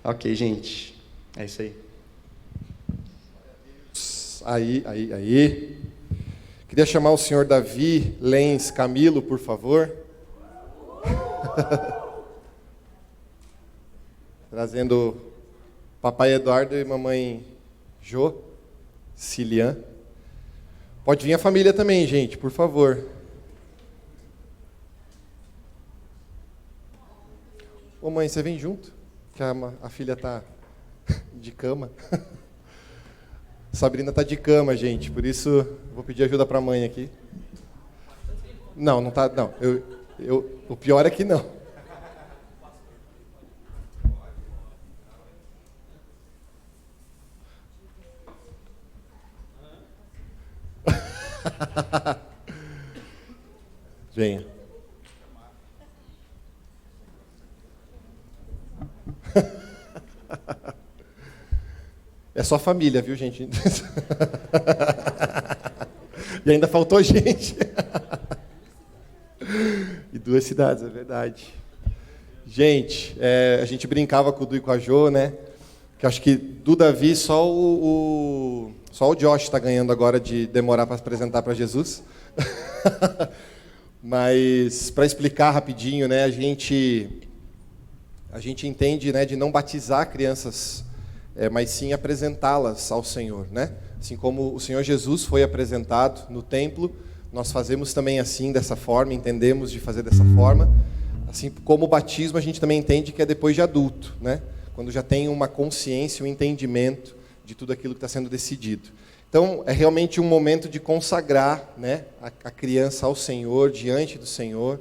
Ok, gente. É isso aí. Aí. Queria chamar o senhor Davi Lens Camilo, por favor. Trazendo papai Eduardo e mamãe Jô, Cilian. Pode vir a família também, gente, por favor. Ô mãe, você vem junto? Que a filha tá de cama. Sabrina tá de cama, gente, por isso vou pedir ajuda para a mãe aqui. Não tá, não. O pior é que não. Venha. É só família, viu, gente? E ainda faltou gente. E 2 cidades, é verdade. Gente, a gente brincava com o Du e com a Jô, né? Que acho que do Davi só o Josh está ganhando agora de demorar para apresentar para Jesus. Mas para explicar rapidinho, né? A gente entende, né, de não batizar crianças, mas sim apresentá-las ao Senhor, né? Assim como o Senhor Jesus foi apresentado no templo, nós fazemos também assim, dessa forma, entendemos de fazer dessa forma. Assim como o batismo, a gente também entende que é depois de adulto, né? Quando já tem uma consciência, um entendimento de tudo aquilo que está sendo decidido. Então, é realmente um momento de consagrar, né, a criança ao Senhor, diante do Senhor,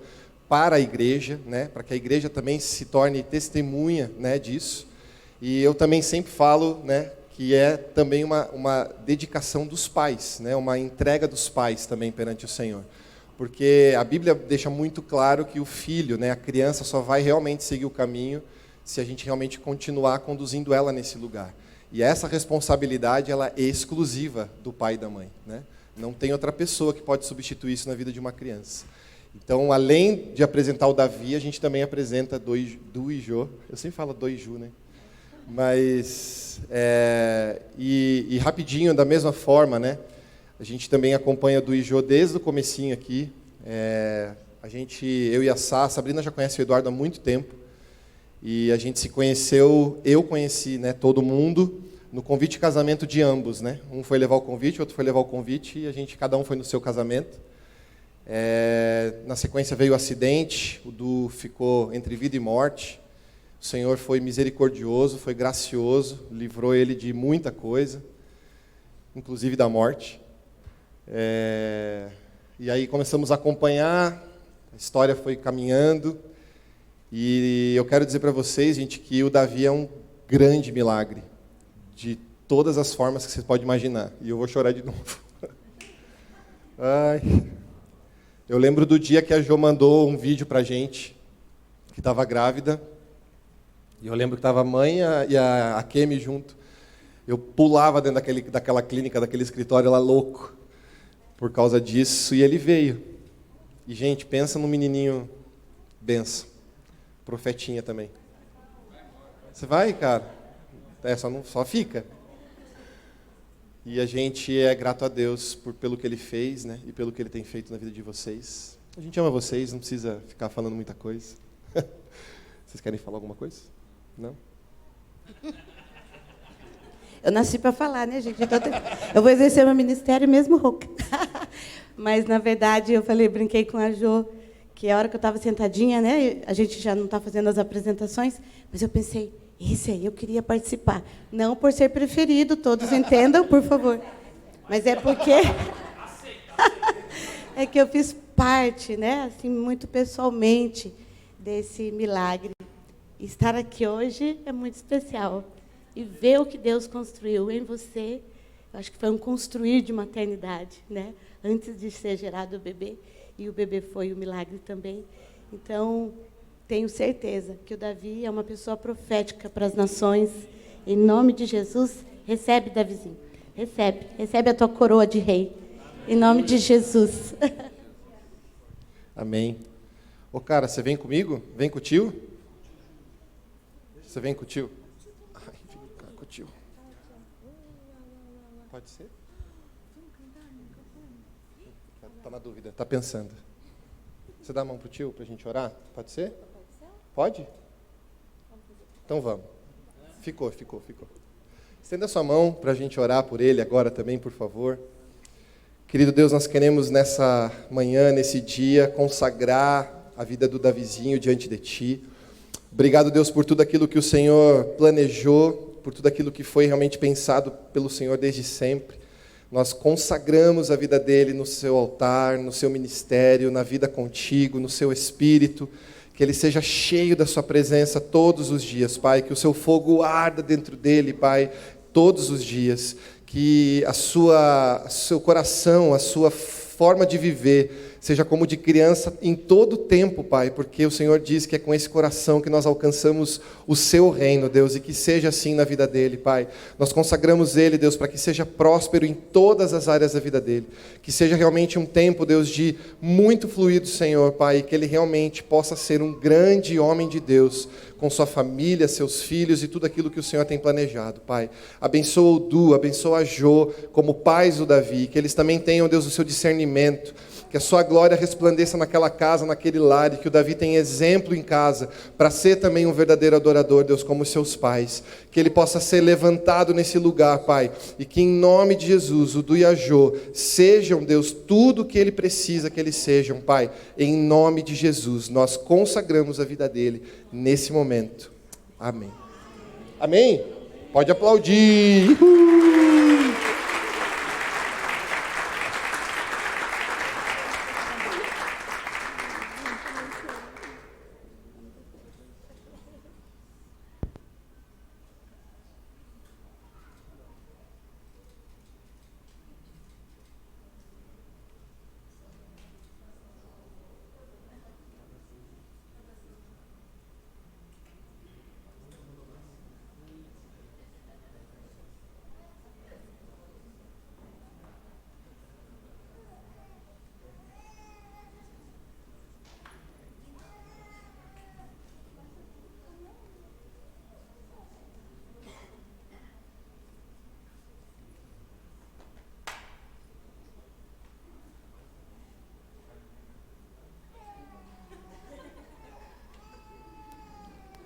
para a igreja, né, para que a igreja também se torne testemunha, né, disso. E eu também sempre falo, né, que é também uma dedicação dos pais, né, uma entrega dos pais também perante o Senhor. Porque a Bíblia deixa muito claro que o filho, né, a criança, só vai realmente seguir o caminho se a gente realmente continuar conduzindo ela nesse lugar. E essa responsabilidade, ela é exclusiva do pai e da mãe, né? Não tem outra pessoa que pode substituir isso na vida de uma criança. Então, além de apresentar o Davi, a gente também apresenta Du e Jô. Eu sempre falo Do e Ju, né? Mas, e rapidinho, da mesma forma, né? A gente também acompanha Du e Jô desde o comecinho aqui. Eu e a Sabrina já conhece o Eduardo há muito tempo. E a gente se conheceu, eu conheci, né, todo mundo no convite de casamento de ambos, né? Um foi levar o convite, o outro foi levar o convite, e cada um foi no seu casamento. Na sequência veio o acidente, o Du ficou entre vida e morte. O Senhor foi misericordioso, foi gracioso, livrou ele de muita coisa, inclusive da morte. E aí começamos a acompanhar, a história foi caminhando. E eu quero dizer para vocês, gente, que o Davi é um grande milagre, de todas as formas que você pode imaginar. E eu vou chorar de novo. Ai. Eu lembro do dia que a Jo mandou um vídeo para a gente, que estava grávida. E eu lembro que estava a mãe e a Kemi junto. Eu pulava dentro daquela clínica, daquele escritório lá louco, por causa disso, e ele veio. E, gente, pensa num menininho benção. Profetinha também. Você vai, cara? Só fica. E a gente é grato a Deus pelo que Ele fez, né? E pelo que Ele tem feito na vida de vocês. A gente ama vocês, não precisa ficar falando muita coisa. Vocês querem falar alguma coisa? Não? Eu nasci para falar, né, gente? Então, eu vou exercer meu ministério mesmo rouca. Mas, na verdade, brinquei com a Jo, que a hora que eu estava sentadinha, né, a gente já não está fazendo as apresentações, mas eu pensei, esse aí eu queria participar. Não por ser preferido, todos entendam, por favor. Mas é porque é que eu fiz parte, né, assim, muito pessoalmente desse milagre. Estar aqui hoje é muito especial. E ver o que Deus construiu em você, eu acho que foi um construir de maternidade, né, antes de ser gerado o bebê. E o bebê foi um milagre também. Então, tenho certeza que o Davi é uma pessoa profética para as nações. Em nome de Jesus, recebe, Davizinho. Recebe a tua coroa de rei. Em nome de Jesus. Amém. Ô, cara, você vem comigo? Vem com o tio? Você vem com o tio? tio. Pode ser? Tá na dúvida, tá pensando. Você dá a mão pro tio pra gente orar? Pode ser? Pode? Então vamos. Ficou. Estenda a sua mão para a gente orar por ele agora também, por favor. Querido Deus, nós queremos nessa manhã, nesse dia, consagrar a vida do Davizinho diante de Ti. Obrigado, Deus, por tudo aquilo que o Senhor planejou, por tudo aquilo que foi realmente pensado pelo Senhor desde sempre. Nós consagramos a vida dele no seu altar, no seu ministério, na vida contigo, no seu espírito. Que ele seja cheio da sua presença todos os dias, Pai. Que o seu fogo arda dentro dele, Pai, todos os dias. Que seu coração, a sua forma de viver seja como de criança em todo o tempo, Pai, porque o Senhor diz que é com esse coração que nós alcançamos o seu reino, Deus, e que seja assim na vida dele, Pai. Nós consagramos ele, Deus, para que seja próspero em todas as áreas da vida dele, que seja realmente um tempo, Deus, de muito fluido, Senhor, Pai, e que ele realmente possa ser um grande homem de Deus, com sua família, seus filhos e tudo aquilo que o Senhor tem planejado, Pai. Abençoa o Du, abençoa a Jo, como pais do Davi, que eles também tenham, Deus, o seu discernimento, que a sua glória resplandeça naquela casa, naquele lar, e que o Davi tenha exemplo em casa, para ser também um verdadeiro adorador, Deus, como os seus pais. Que ele possa ser levantado nesse lugar, Pai, e que em nome de Jesus, o Du e a Jo sejam, Deus, tudo o que ele precisa que eles sejam, Pai. Em nome de Jesus, nós consagramos a vida dele nesse momento. Amém. Amém? Pode aplaudir.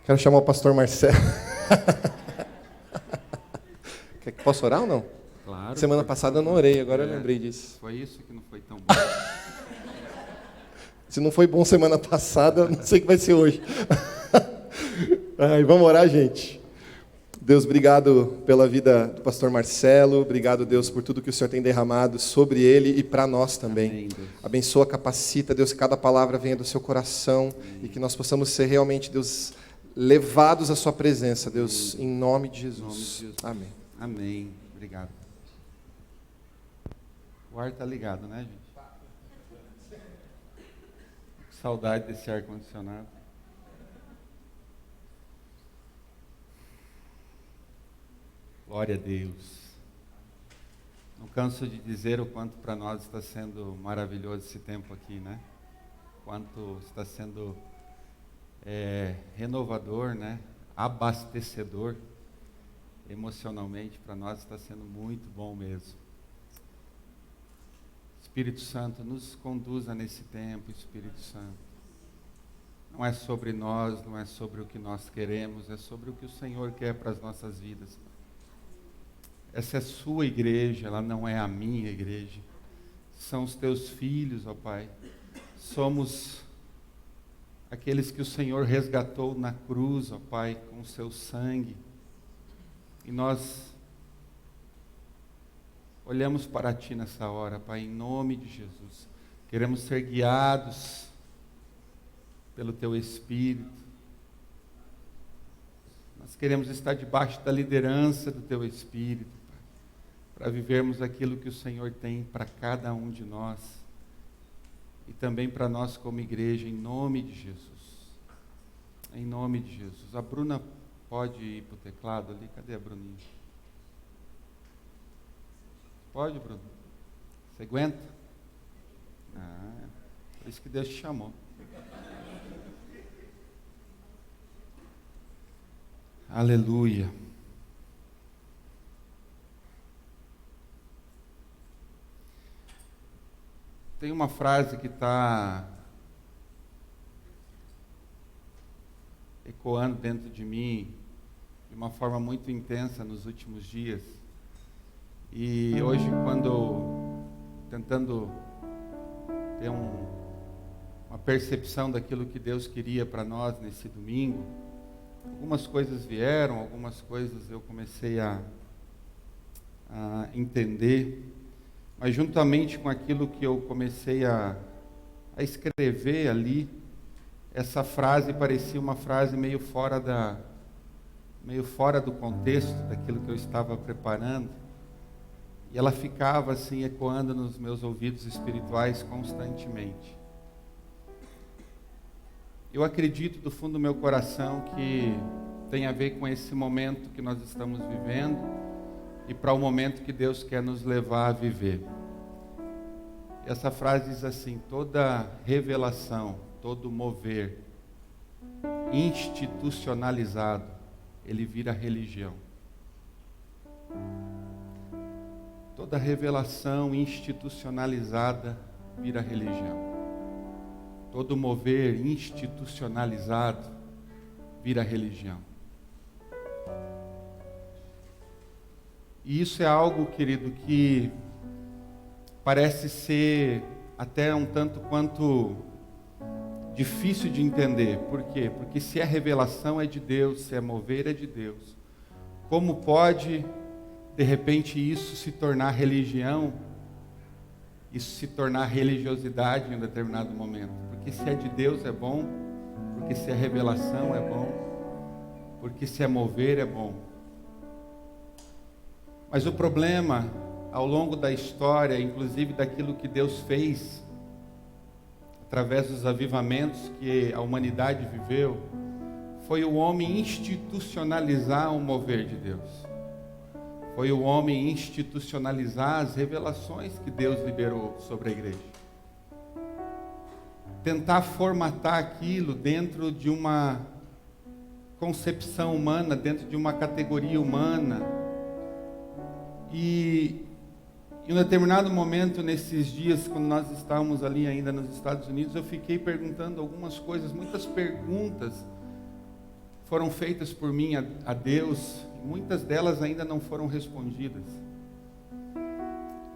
Quero chamar o pastor Marcelo. Posso orar ou não? Claro. Semana passada eu não orei, agora eu lembrei disso. Foi isso que não foi tão bom. Se não foi bom semana passada, não sei o que vai ser hoje. Ai, vamos orar, gente. Deus, obrigado pela vida do pastor Marcelo. Obrigado, Deus, por tudo que o Senhor tem derramado sobre ele e para nós também. Amém, Deus. Abençoa, capacita, Deus, que cada palavra venha do seu coração. Amém. E que nós possamos ser realmente, Deus, levados à sua presença, Deus, em nome de Jesus. Em nome de Jesus. Amém. Amém. Obrigado. O ar está ligado, né, gente? Que saudade desse ar-condicionado. Glória a Deus. Não canso de dizer o quanto para nós está sendo maravilhoso esse tempo aqui, né? Quanto está sendo renovador, né? Abastecedor. Emocionalmente, para nós está sendo muito bom mesmo. Espírito Santo, nos conduza nesse tempo, Espírito Santo. Não é sobre nós, não é sobre o que nós queremos, é sobre o que o Senhor quer para as nossas vidas. Essa é a sua igreja, ela não é a minha igreja. São os teus filhos, ó Pai. Somos aqueles que o Senhor resgatou na cruz, ó Pai, com o seu sangue. E nós olhamos para Ti nessa hora, Pai, em nome de Jesus. Queremos ser guiados pelo Teu Espírito. Nós queremos estar debaixo da liderança do Teu Espírito, Pai, para vivermos aquilo que o Senhor tem para cada um de nós. E também para nós como igreja, em nome de Jesus. Em nome de Jesus. A Bruna pode ir para o teclado ali? Cadê a Bruninha? Pode, Bruno? Você aguenta? Por isso que Deus te chamou. Aleluia. Tem uma frase que está ecoando dentro de mim de uma forma muito intensa nos últimos dias. E hoje, quando tentando ter uma percepção daquilo que Deus queria para nós nesse domingo, algumas coisas vieram, algumas coisas eu comecei a entender, mas juntamente com aquilo que eu comecei a escrever ali, essa frase parecia uma frase meio fora do contexto daquilo que eu estava preparando, e ela ficava assim ecoando nos meus ouvidos espirituais constantemente. Eu acredito do fundo do meu coração que tem a ver com esse momento que nós estamos vivendo e para o momento que Deus quer nos levar a viver. Essa frase diz assim: toda revelação, todo mover institucionalizado, ele vira religião. Toda revelação institucionalizada vira religião. Todo mover institucionalizado vira religião. E isso é algo, querido, que parece ser até um tanto quanto difícil de entender. Por quê? Porque se a revelação é de Deus, se é mover é de Deus, como pode, de repente, isso se tornar religião? Isso se tornar religiosidade em um determinado momento? Porque se é de Deus é bom, porque se é revelação é bom, porque se é mover é bom. Mas o problema, ao longo da história, inclusive daquilo que Deus fez, através dos avivamentos que a humanidade viveu, foi o homem institucionalizar o mover de Deus. Foi o homem institucionalizar as revelações que Deus liberou sobre a igreja. Tentar formatar aquilo dentro de uma concepção humana, dentro de uma categoria humana. E em um determinado momento, nesses dias, quando nós estávamos ali ainda nos Estados Unidos, eu fiquei perguntando algumas coisas, muitas perguntas foram feitas por mim a Deus, e muitas delas ainda não foram respondidas.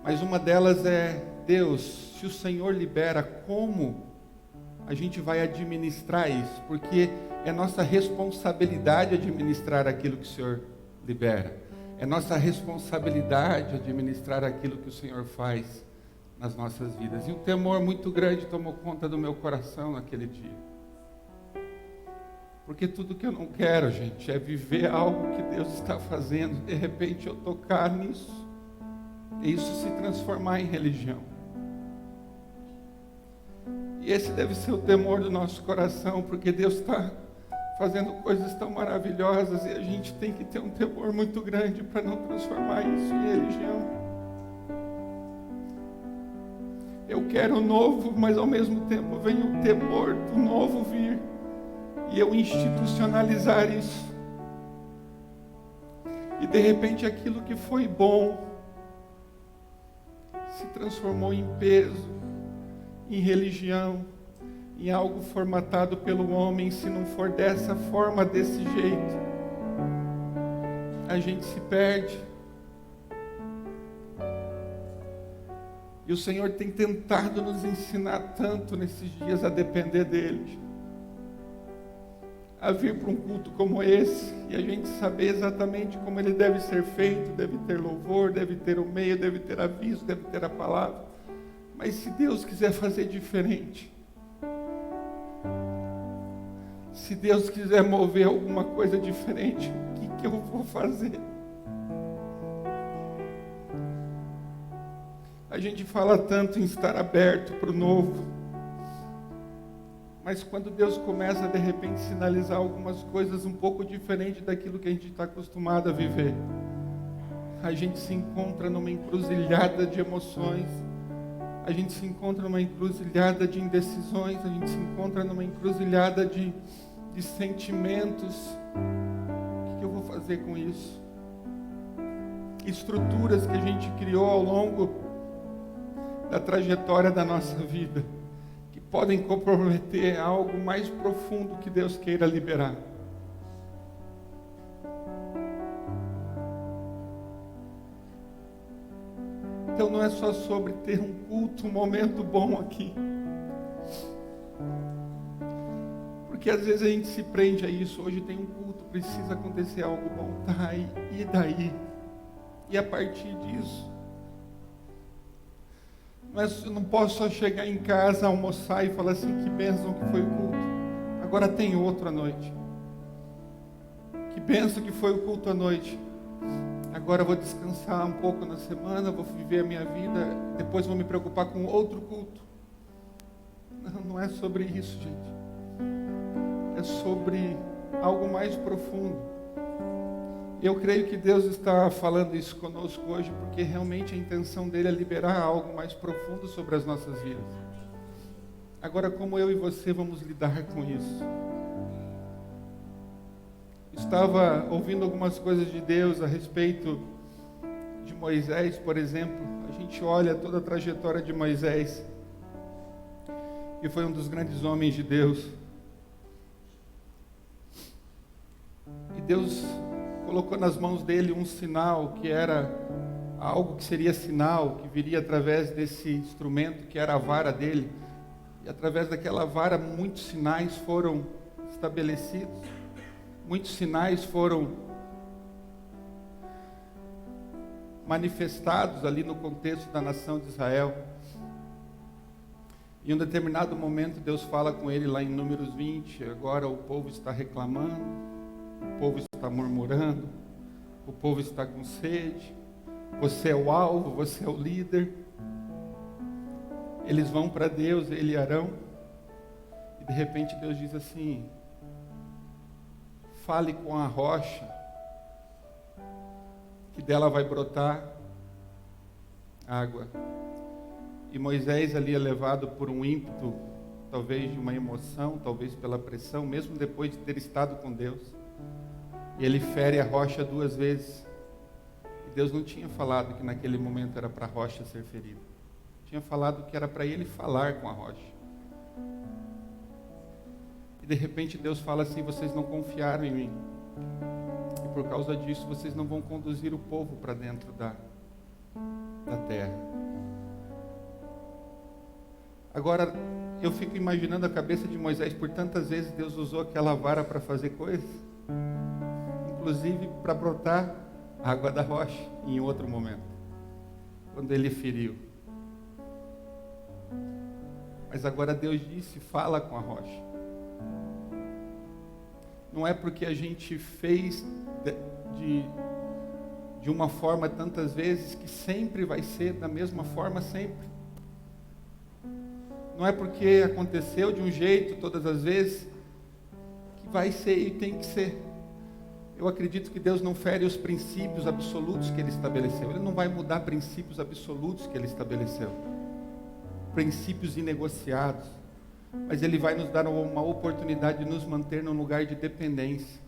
Mas uma delas é: Deus, se o Senhor libera, como a gente vai administrar isso? Porque é nossa responsabilidade administrar aquilo que o Senhor libera. É nossa responsabilidade administrar aquilo que o Senhor faz nas nossas vidas. E um temor muito grande tomou conta do meu coração naquele dia. Porque tudo que eu não quero, gente, é viver algo que Deus está fazendo, de repente eu tocar nisso, e isso se transformar em religião. E esse deve ser o temor do nosso coração, porque Deus está fazendo coisas tão maravilhosas, e a gente tem que ter um temor muito grande para não transformar isso em religião. Eu quero o novo, mas ao mesmo tempo vem o temor do novo vir, e eu institucionalizar isso. E de repente aquilo que foi bom se transformou em peso, em religião, em algo formatado pelo homem. Se não for dessa forma, desse jeito, a gente se perde. E o Senhor tem tentado nos ensinar tanto nesses dias a depender dEle, a vir para um culto como esse, e a gente saber exatamente como ele deve ser feito. Deve ter louvor, deve ter o meio, deve ter aviso, deve ter a palavra. Mas se Deus quiser fazer diferente, se Deus quiser mover alguma coisa diferente, o que eu vou fazer? A gente fala tanto em estar aberto para o novo, mas quando Deus começa de repente sinalizar algumas coisas um pouco diferente daquilo que a gente está acostumado a viver, a gente se encontra numa encruzilhada de emoções, a gente se encontra numa encruzilhada de indecisões, a gente se encontra numa encruzilhada de sentimentos. O que eu vou fazer com isso? Estruturas que a gente criou ao longo da trajetória da nossa vida, que podem comprometer algo mais profundo que Deus queira liberar. Então não é só sobre ter um culto, um momento bom aqui. Porque às vezes a gente se prende a isso. Hoje tem um culto, precisa acontecer algo bom. Tá, e daí? E a partir disso? Mas eu não posso só chegar em casa, almoçar e falar assim, que bênção que foi o culto. Agora tem outro à noite. Que bênção que foi o culto à noite. Agora eu vou descansar um pouco na semana, vou viver a minha vida, depois vou me preocupar com outro culto. Não é sobre isso, gente. É sobre algo mais profundo. Eu creio que Deus está falando isso conosco hoje, porque realmente a intenção dele é liberar algo mais profundo sobre as nossas vidas. Agora, como eu e você vamos lidar com isso? Estava ouvindo algumas coisas de Deus a respeito de Moisés, por exemplo. A gente olha toda a trajetória de Moisés, que foi um dos grandes homens de Deus. E Deus colocou nas mãos dele um sinal que era algo que seria sinal, que viria através desse instrumento que era a vara dele. E através daquela vara muitos sinais foram estabelecidos. Muitos sinais foram manifestados ali no contexto da nação de Israel. Em um determinado momento Deus fala com ele lá em Números 20, agora o povo está reclamando, o povo está murmurando, o povo está com sede, você é o alvo, você é o líder. Eles vão para Deus, ele e Arão, e de repente Deus diz assim, fale com a rocha, que dela vai brotar água. E Moisés ali é levado por um ímpeto, talvez de uma emoção, talvez pela pressão, mesmo depois de ter estado com Deus. E ele fere a rocha 2 vezes. E Deus não tinha falado que naquele momento era para a rocha ser ferida. Tinha falado que era para ele falar com a rocha. De repente Deus fala assim, vocês não confiaram em mim. E por causa disso vocês não vão conduzir o povo para dentro da terra. Agora, eu fico imaginando a cabeça de Moisés, por tantas vezes Deus usou aquela vara para fazer coisas. Inclusive para brotar a água da rocha em outro momento. Quando ele feriu. Mas agora Deus disse, fala com a rocha. Não é porque a gente fez de uma forma tantas vezes que sempre vai ser da mesma forma sempre. Não é porque aconteceu de um jeito todas as vezes que vai ser e tem que ser. Eu acredito que Deus não fere os princípios absolutos que Ele estabeleceu. Ele não vai mudar princípios absolutos que Ele estabeleceu. Princípios inegociados. Mas Ele vai nos dar uma oportunidade de nos manter num lugar de dependência.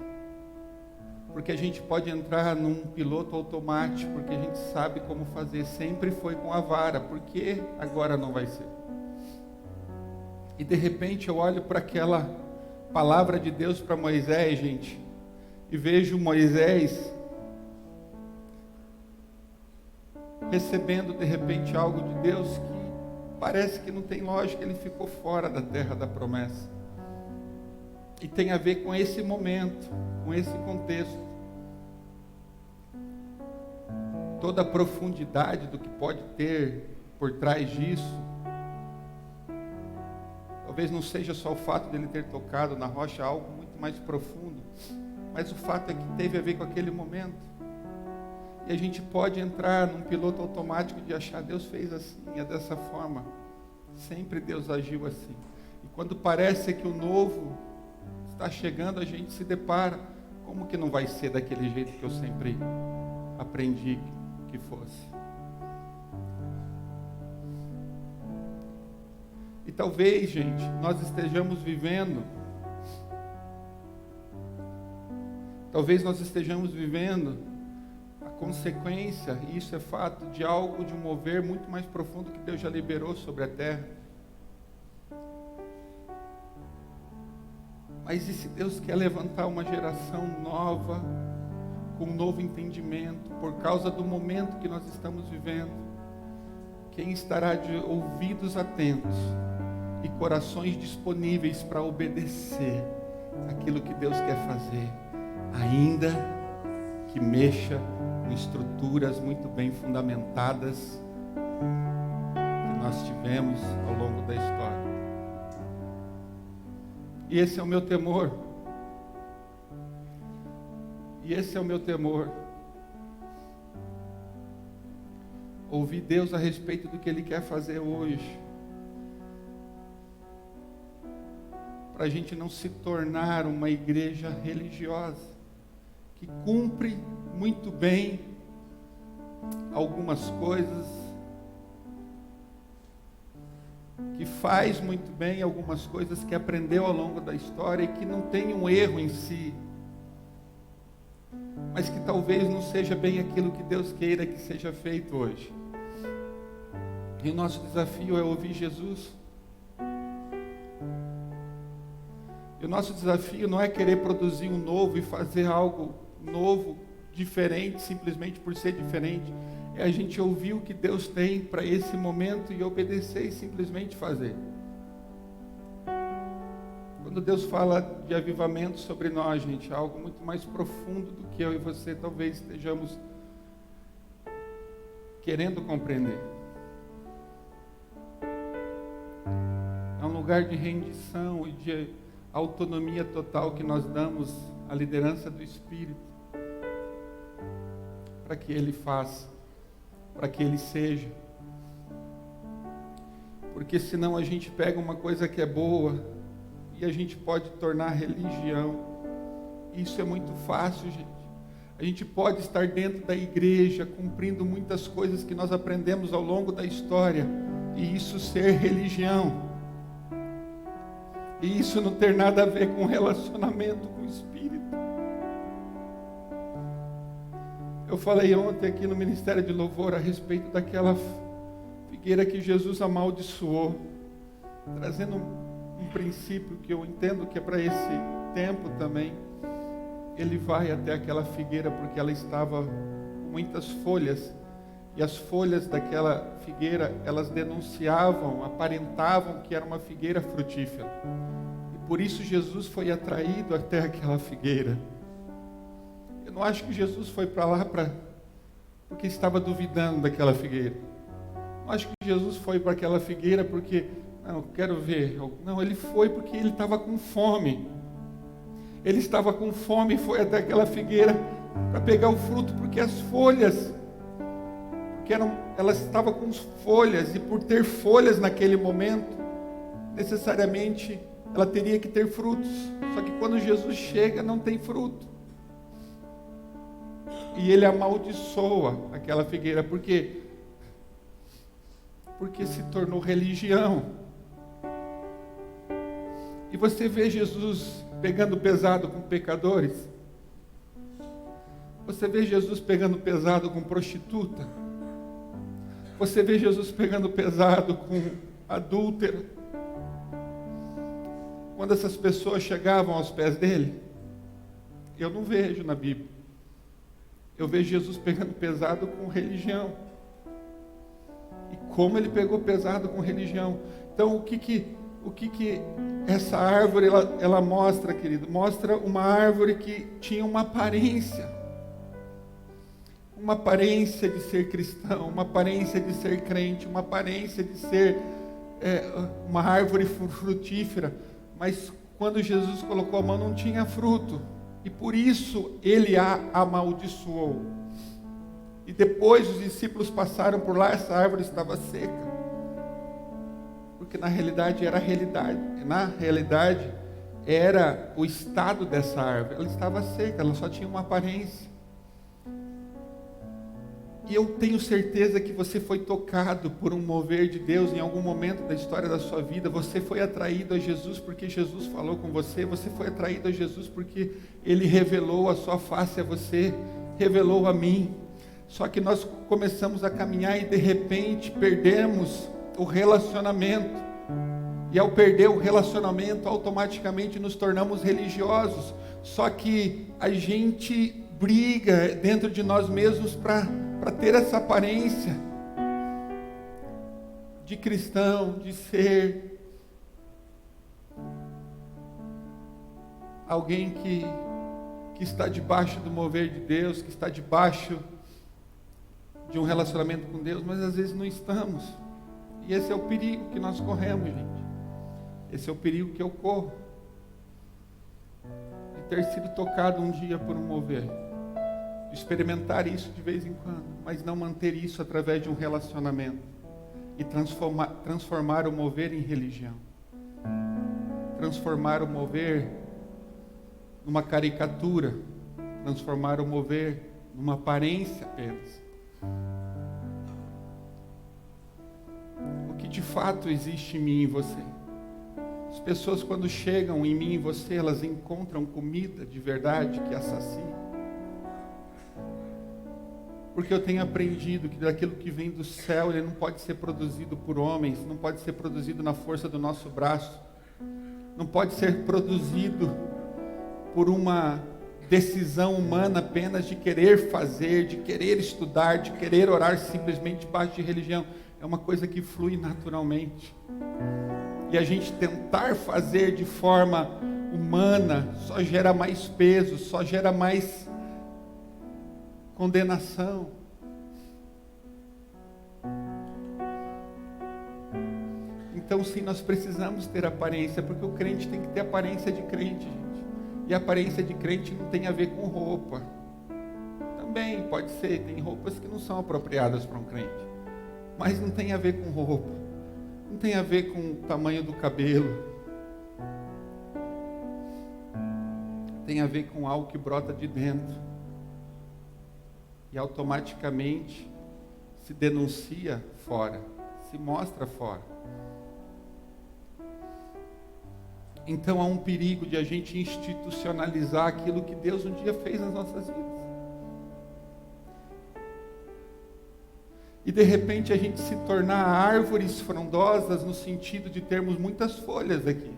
Porque a gente pode entrar num piloto automático, porque a gente sabe como fazer. Sempre foi com a vara, porque agora não vai ser. E de repente eu olho para aquela palavra de Deus para Moisés, gente, e vejo Moisés recebendo de repente algo de Deus que parece que não tem lógica. Ele ficou fora da terra da promessa. E tem a ver com esse momento, com esse contexto. Toda a profundidade do que pode ter por trás disso. Talvez não seja só o fato dele ter tocado na rocha, algo muito mais profundo. Mas o fato é que teve a ver com aquele momento. E a gente pode entrar num piloto automático de achar, Deus fez assim, é dessa forma. Sempre Deus agiu assim. E quando parece que o novo está chegando, a gente se depara, como que não vai ser daquele jeito que eu sempre aprendi que fosse? E talvez, gente, nós estejamos vivendo a consequência, e isso é fato, de algo, de um mover muito mais profundo que Deus já liberou sobre a terra. Mas e se Deus quer levantar uma geração nova, com um novo entendimento, por causa do momento que nós estamos vivendo? Quem estará de ouvidos atentos e corações disponíveis para obedecer aquilo que Deus quer fazer, ainda que mexa com estruturas muito bem fundamentadas que nós tivemos ao longo da história? E esse é o meu temor. E esse é o meu temor. Ouvir Deus a respeito do que Ele quer fazer hoje. Para a gente não se tornar uma igreja religiosa, que cumpre muito bem algumas coisas, que faz muito bem algumas coisas que aprendeu ao longo da história e que não tem um erro em si, mas que talvez não seja bem aquilo que Deus queira que seja feito hoje. E o nosso desafio é ouvir Jesus. E o nosso desafio não é querer produzir um novo e fazer algo novo, diferente, simplesmente por ser diferente. É a gente ouvir o que Deus tem para esse momento e obedecer e simplesmente fazer. Quando Deus fala de avivamento sobre nós, gente, é algo muito mais profundo do que eu e você talvez estejamos querendo compreender. É um lugar de rendição e de autonomia total que nós damos à liderança do Espírito, para que Ele faça, para que Ele seja. Porque senão a gente pega uma coisa que é boa e a gente pode tornar religião. Isso é muito fácil, gente. A gente pode estar dentro da igreja, cumprindo muitas coisas que nós aprendemos ao longo da história, e isso ser religião. E isso não ter nada a ver com relacionamento com o Espírito. Eu falei ontem aqui no Ministério de Louvor a respeito daquela figueira que Jesus amaldiçoou, trazendo um princípio que eu entendo que é para esse tempo também. Ele vai até aquela figueira porque ela estava com muitas folhas, e as folhas daquela figueira, elas denunciavam, aparentavam que era uma figueira frutífera. E por isso Jesus foi atraído até aquela figueira. Eu não acho que Jesus foi para lá porque estava duvidando daquela figueira. Não acho que Jesus foi para aquela figueira porque, não, quero ver. Não, ele foi porque ele estava com fome. Ele estava com fome e foi até aquela figueira para pegar o fruto, porque as folhas, elas estavam com folhas, e por ter folhas naquele momento, necessariamente ela teria que ter frutos. Só que quando Jesus chega, não tem fruto. E ele amaldiçoa aquela figueira, porque se tornou religião. E você vê Jesus pegando pesado com pecadores. Você vê Jesus pegando pesado com prostituta. Você vê Jesus pegando pesado com adúltera. Quando essas pessoas chegavam aos pés dele, eu não vejo na Bíblia. Eu vejo Jesus pegando pesado com religião. E como ele pegou pesado com religião. Então, o que essa árvore ela mostra, querido? Mostra uma árvore que tinha uma aparência de ser cristão, uma aparência de ser crente, uma aparência de ser uma árvore frutífera, mas quando Jesus colocou a mão não tinha fruto, e por isso ele a amaldiçoou. E depois os discípulos passaram por lá, essa árvore estava seca, porque na realidade era o estado dessa árvore. Ela estava seca, ela só tinha uma aparência. E eu tenho certeza que você foi tocado por um mover de Deus em algum momento da história da sua vida. Você foi atraído a Jesus porque Jesus falou com você. Você foi atraído a Jesus porque Ele revelou a sua face a você, revelou a mim. Só que nós começamos a caminhar e de repente perdemos o relacionamento. E ao perder o relacionamento, automaticamente nos tornamos religiosos. Só que a gente briga dentro de nós mesmos para ter essa aparência de cristão, de ser alguém que está debaixo do mover de Deus, que está debaixo de um relacionamento com Deus, mas às vezes não estamos. E esse é o perigo que nós corremos, gente. Esse é o perigo que eu corro. De ter sido tocado um dia por um mover. De experimentar isso de vez em quando, mas não manter isso através de um relacionamento. E transformar o mover em religião. Transformar o mover numa caricatura. Transformar o mover numa aparência apenas. O que de fato existe em mim e em você. As pessoas, quando chegam em mim e em você, elas encontram comida de verdade que assacia. Porque eu tenho aprendido que daquilo que vem do céu, ele não pode ser produzido por homens, não pode ser produzido na força do nosso braço, não pode ser produzido por uma decisão humana apenas de querer fazer, de querer estudar, de querer orar simplesmente debaixo de religião. É uma coisa que flui naturalmente. E a gente tentar fazer de forma humana só gera mais peso, só gera mais condenação. Então sim, nós precisamos ter aparência, porque o crente tem que ter aparência de crente, gente. E a aparência de crente não tem a ver com roupa. Também pode ser, tem roupas que não são apropriadas para um crente. Mas não tem a ver com roupa. Não tem a ver com o tamanho do cabelo. Tem a ver com algo que brota de dentro. E automaticamente se denuncia fora, se mostra fora. Então há um perigo de a gente institucionalizar aquilo que Deus um dia fez nas nossas vidas. E de repente a gente se tornar árvores frondosas no sentido de termos muitas folhas aqui.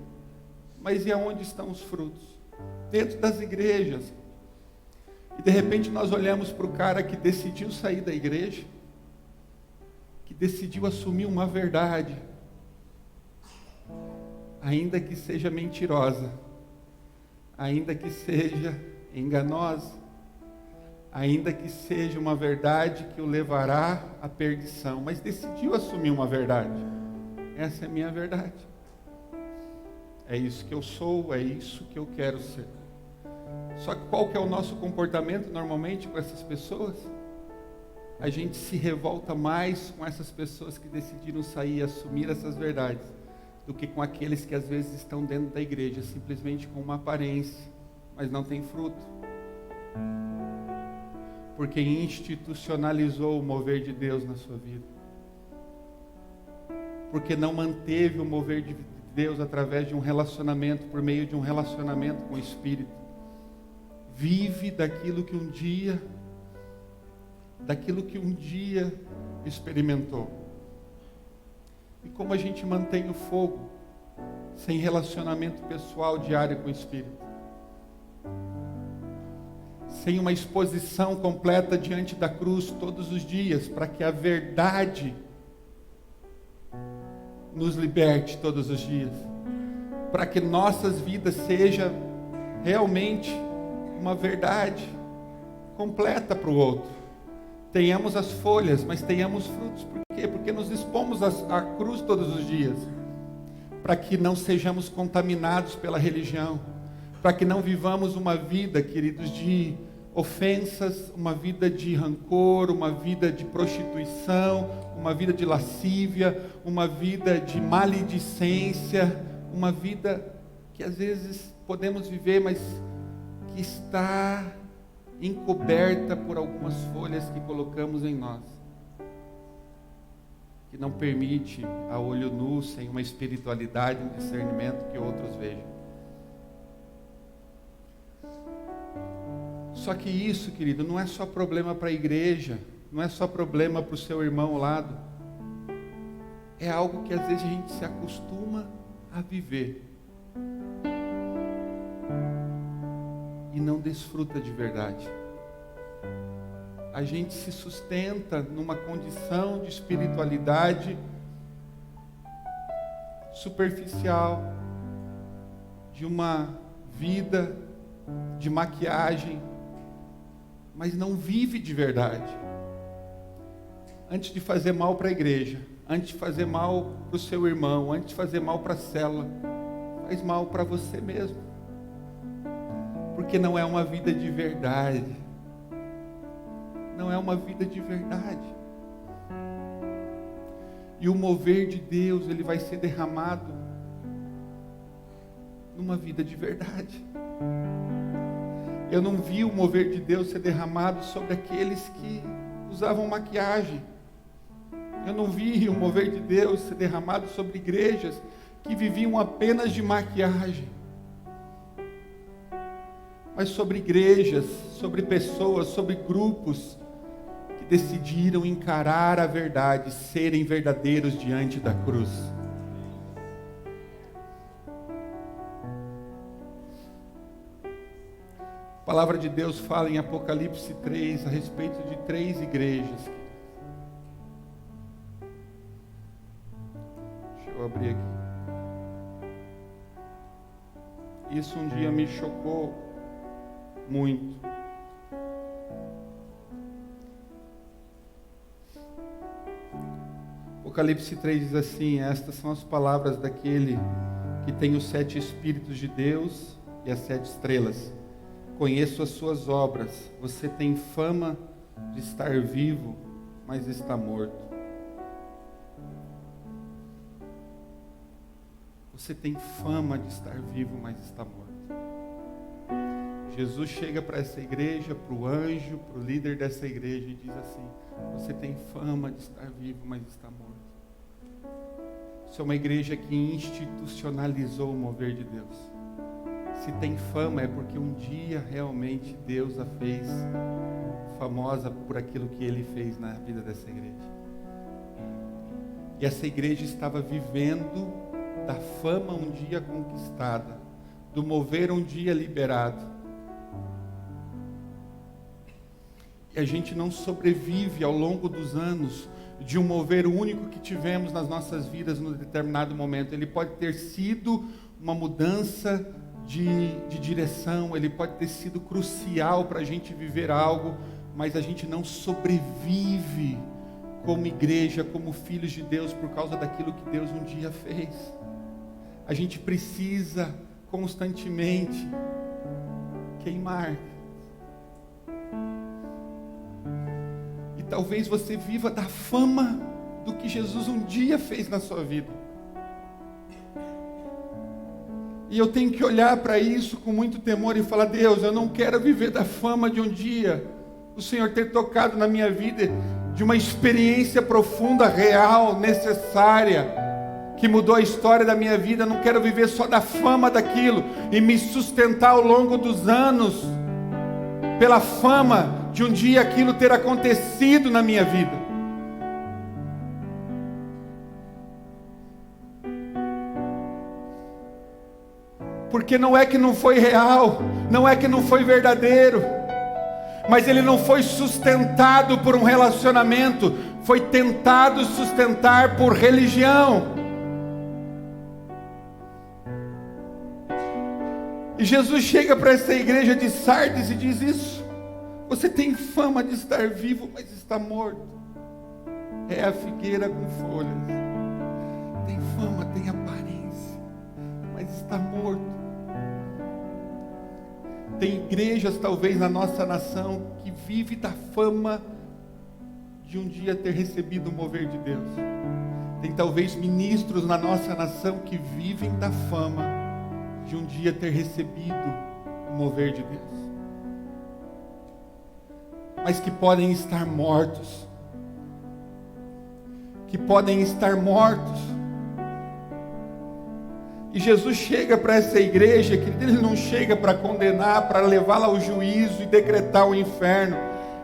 Mas e aonde estão os frutos? Dentro das igrejas. E de repente nós olhamos para o cara que decidiu sair da igreja, que decidiu assumir uma verdade, ainda que seja mentirosa, ainda que seja enganosa, ainda que seja uma verdade que o levará à perdição, mas decidiu assumir uma verdade. Essa é a minha verdade. É isso que eu sou, é isso que eu quero ser. Só que qual que é o nosso comportamento normalmente com essas pessoas? A gente se revolta mais com essas pessoas que decidiram sair e assumir essas verdades, do que com aqueles que às vezes estão dentro da igreja, simplesmente com uma aparência, mas não tem fruto. Porque institucionalizou o mover de Deus na sua vida. Porque não manteve o mover de Deus através de um relacionamento, por meio de um relacionamento com o Espírito. Vive daquilo que um dia experimentou. E como a gente mantém o fogo sem relacionamento pessoal diário com o Espírito? Sem uma exposição completa diante da cruz todos os dias, para que a verdade nos liberte todos os dias, para que nossas vidas sejam realmente uma verdade completa para o outro. Tenhamos as folhas, mas tenhamos frutos. Por quê? Porque nos expomos à cruz todos os dias, para que não sejamos contaminados pela religião, para que não vivamos uma vida, queridos, de ofensas, uma vida de rancor, uma vida de prostituição, uma vida de lascívia, uma vida de maledicência, uma vida que às vezes podemos viver, mas que está encoberta por algumas folhas que colocamos em nós, que não permite a olho nu, sem uma espiritualidade, um discernimento que outros vejam. Só que isso, querido, não é só problema para a igreja, não é só problema para o seu irmão ao lado. É algo que às vezes a gente se acostuma a viver e não desfruta de verdade. A gente se sustenta numa condição de espiritualidade superficial, de uma vida de maquiagem, mas não vive de verdade. Antes de fazer mal para a igreja, antes de fazer mal para o seu irmão, antes de fazer mal para a célula, faz mal para você mesmo, porque não é uma vida de verdade. Não é uma vida de verdade. E o mover de Deus, ele vai ser derramado numa vida de verdade. Eu não vi o mover de Deus ser derramado sobre aqueles que usavam maquiagem. Eu não vi o mover de Deus ser derramado sobre igrejas que viviam apenas de maquiagem. Mas sobre igrejas, sobre pessoas, sobre grupos que decidiram encarar a verdade, serem verdadeiros diante da cruz. A palavra de Deus fala em Apocalipse 3 a respeito de 3 igrejas. Deixa eu abrir aqui. Isso um dia me chocou muito. Apocalipse 3 diz assim: estas são as palavras daquele que tem os 7 Espíritos de Deus e as 7 estrelas. Conheço as suas obras. Você tem fama de estar vivo, mas está morto. Você tem fama de estar vivo, mas está morto. Jesus chega para essa igreja, para o anjo, para o líder dessa igreja e diz assim: você tem fama de estar vivo, mas está morto. Isso é uma igreja que institucionalizou o mover de Deus. Se tem fama é porque um dia realmente Deus a fez famosa por aquilo que Ele fez na vida dessa igreja. E essa igreja estava vivendo da fama um dia conquistada, do mover um dia liberado. E a gente não sobrevive ao longo dos anos de um mover único que tivemos nas nossas vidas num determinado momento. Ele pode ter sido uma mudança de direção, ele pode ter sido crucial para a gente viver algo, mas a gente não sobrevive como igreja, como filhos de Deus, por causa daquilo que Deus um dia fez. A gente precisa constantemente queimar. E talvez você viva da fama do que Jesus um dia fez na sua vida. E eu tenho que olhar para isso com muito temor e falar: Deus, eu não quero viver da fama de um dia o Senhor ter tocado na minha vida, de uma experiência profunda, real, necessária, que mudou a história da minha vida. Eu não quero viver só da fama daquilo e me sustentar ao longo dos anos pela fama de um dia aquilo ter acontecido na minha vida. Porque não é que não foi real, não é que não foi verdadeiro, mas ele não foi sustentado por um relacionamento, foi tentado sustentar por religião. E Jesus chega para essa igreja de Sardes e diz isso: você tem fama de estar vivo, mas está morto. É a figueira com folhas, tem fama, tem aparência, mas está morto. Tem igrejas talvez na nossa nação que vive da fama de um dia ter recebido o mover de Deus. Tem talvez ministros na nossa nação que vivem da fama de um dia ter recebido o mover de Deus, mas que podem estar mortos, E Jesus chega para essa igreja, que ele não chega para condenar, para levá-la ao juízo e decretar o inferno.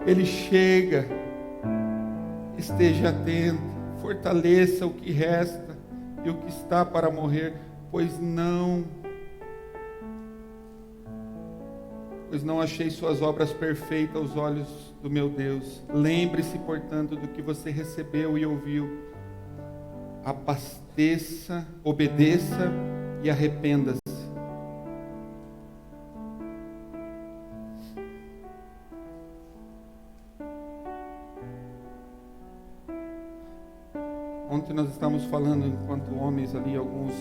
Ele chega esteja atento, fortaleça o que resta e o que está para morrer, pois não achei suas obras perfeitas aos olhos do meu Deus. Lembre-se, portanto, do que você recebeu e ouviu. Abasteça, obedeça e arrependa-se. Ontem nós estávamos falando, enquanto homens ali, alguns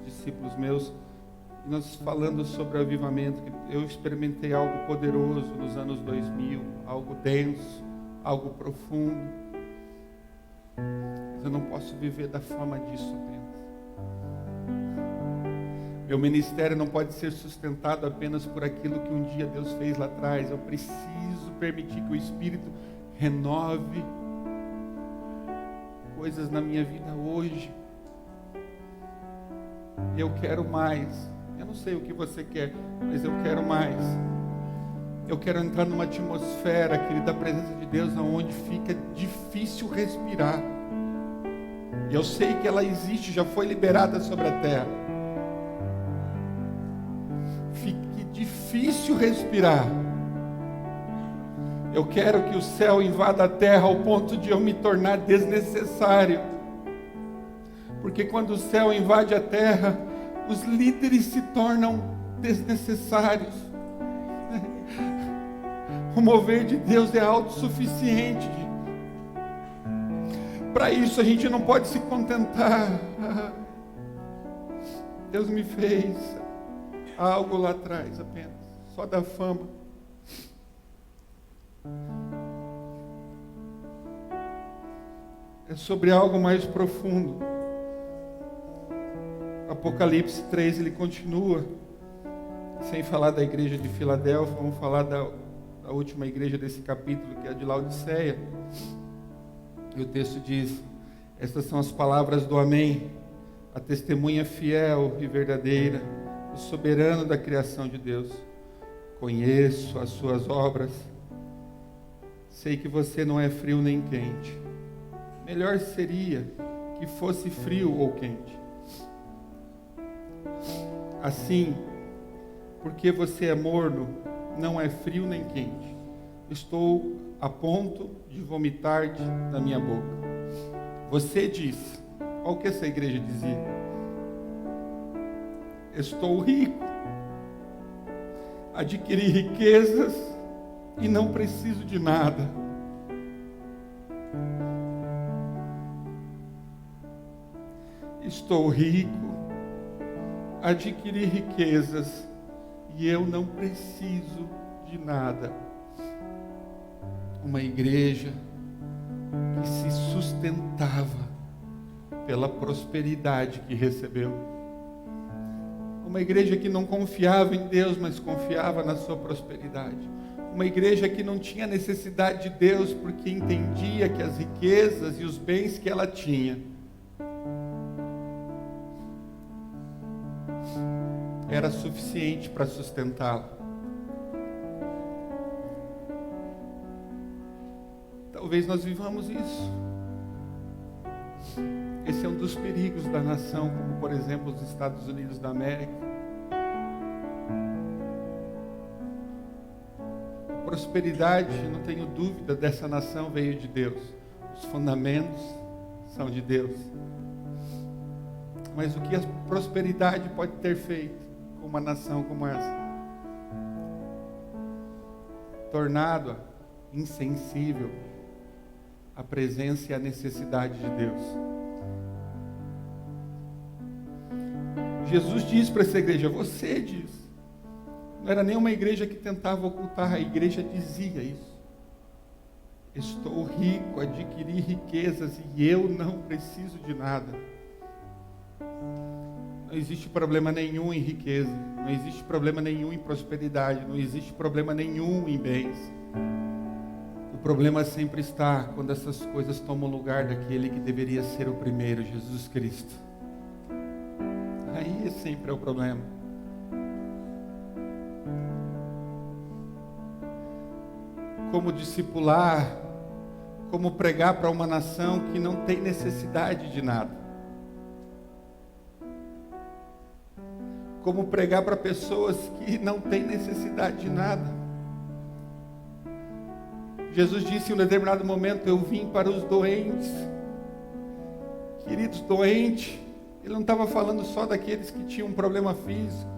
discípulos meus, e nós falando sobre o avivamento, que eu experimentei algo poderoso nos anos 2000, algo denso, algo profundo. Mas eu não posso viver da forma disso apenas. Meu ministério não pode ser sustentado apenas por aquilo que um dia Deus fez lá atrás. Eu preciso permitir que o Espírito renove coisas na minha vida hoje. Eu quero mais. Eu não sei o que você quer, mas eu quero mais. Eu quero entrar numa atmosfera, querida, da presença de Deus, onde fica difícil respirar. E eu sei que ela existe, já foi liberada sobre a terra. Fique difícil respirar. Eu quero que o céu invada a terra ao ponto de eu me tornar desnecessário. Porque quando o céu invade a terra, os líderes se tornam desnecessários. O mover de Deus é autossuficiente. Para isso a gente não pode se contentar. Deus me fez algo lá atrás apenas, só da fama. É sobre algo mais profundo. Apocalipse 3, ele continua, sem falar da igreja de Filadélfia, vamos falar da última igreja desse capítulo, que é a de Laodiceia. E o texto diz: estas são as palavras do Amém, a testemunha fiel e verdadeira, o soberano da criação de Deus. Conheço as suas obras, sei que você não é frio nem quente. Melhor seria que fosse frio ou quente. Assim, porque você é morno, não é frio nem quente, estou a ponto de vomitar-te da minha boca. Você diz, olha o que essa igreja dizia: estou rico, adquiri riquezas e não preciso de nada. Estou rico, adquiri riquezas e eu não preciso de nada. Uma igreja que se sustentava pela prosperidade que recebeu. Uma igreja que não confiava em Deus, mas confiava na sua prosperidade. Uma igreja que não tinha necessidade de Deus, porque entendia que as riquezas e os bens que ela tinha era suficiente para sustentá-la. Talvez nós vivamos isso. Esse é um dos perigos da nação, como por exemplo os Estados Unidos da América. A prosperidade, não tenho dúvida, dessa nação veio de Deus. Os fundamentos são de Deus. Mas o que a prosperidade pode ter feito com uma nação como essa? Tornado-a insensível à presença e à necessidade de Deus. Jesus diz para essa igreja, você diz. Não era nem uma igreja que tentava ocultar, a igreja dizia isso. Estou rico, adquiri riquezas e eu não preciso de nada. Não existe problema nenhum em riqueza, não existe problema nenhum em prosperidade, não existe problema nenhum em bens. O problema sempre está quando essas coisas tomam lugar daquele que deveria ser o primeiro, Jesus Cristo. Aí sempre é o problema. Como discipular, Como pregar para uma nação que não tem necessidade de nada. Como pregar para pessoas que não têm necessidade de nada. Jesus disse em um determinado momento: eu vim para os doentes. Queridos, doentes, ele não estava falando só daqueles que tinham um problema físico,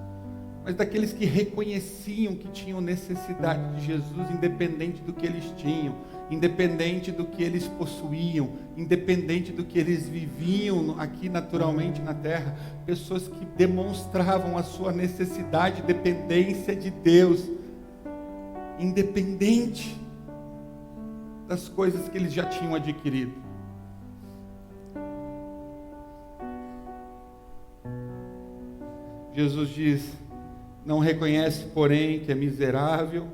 mas daqueles que reconheciam que tinham necessidade de Jesus, independente do que eles tinham, independente do que eles possuíam, independente do que eles viviam aqui naturalmente na terra. Pessoas que demonstravam a sua necessidade e dependência de Deus, independente das coisas que eles já tinham adquirido. Jesus diz: não reconhece, porém, que é miserável,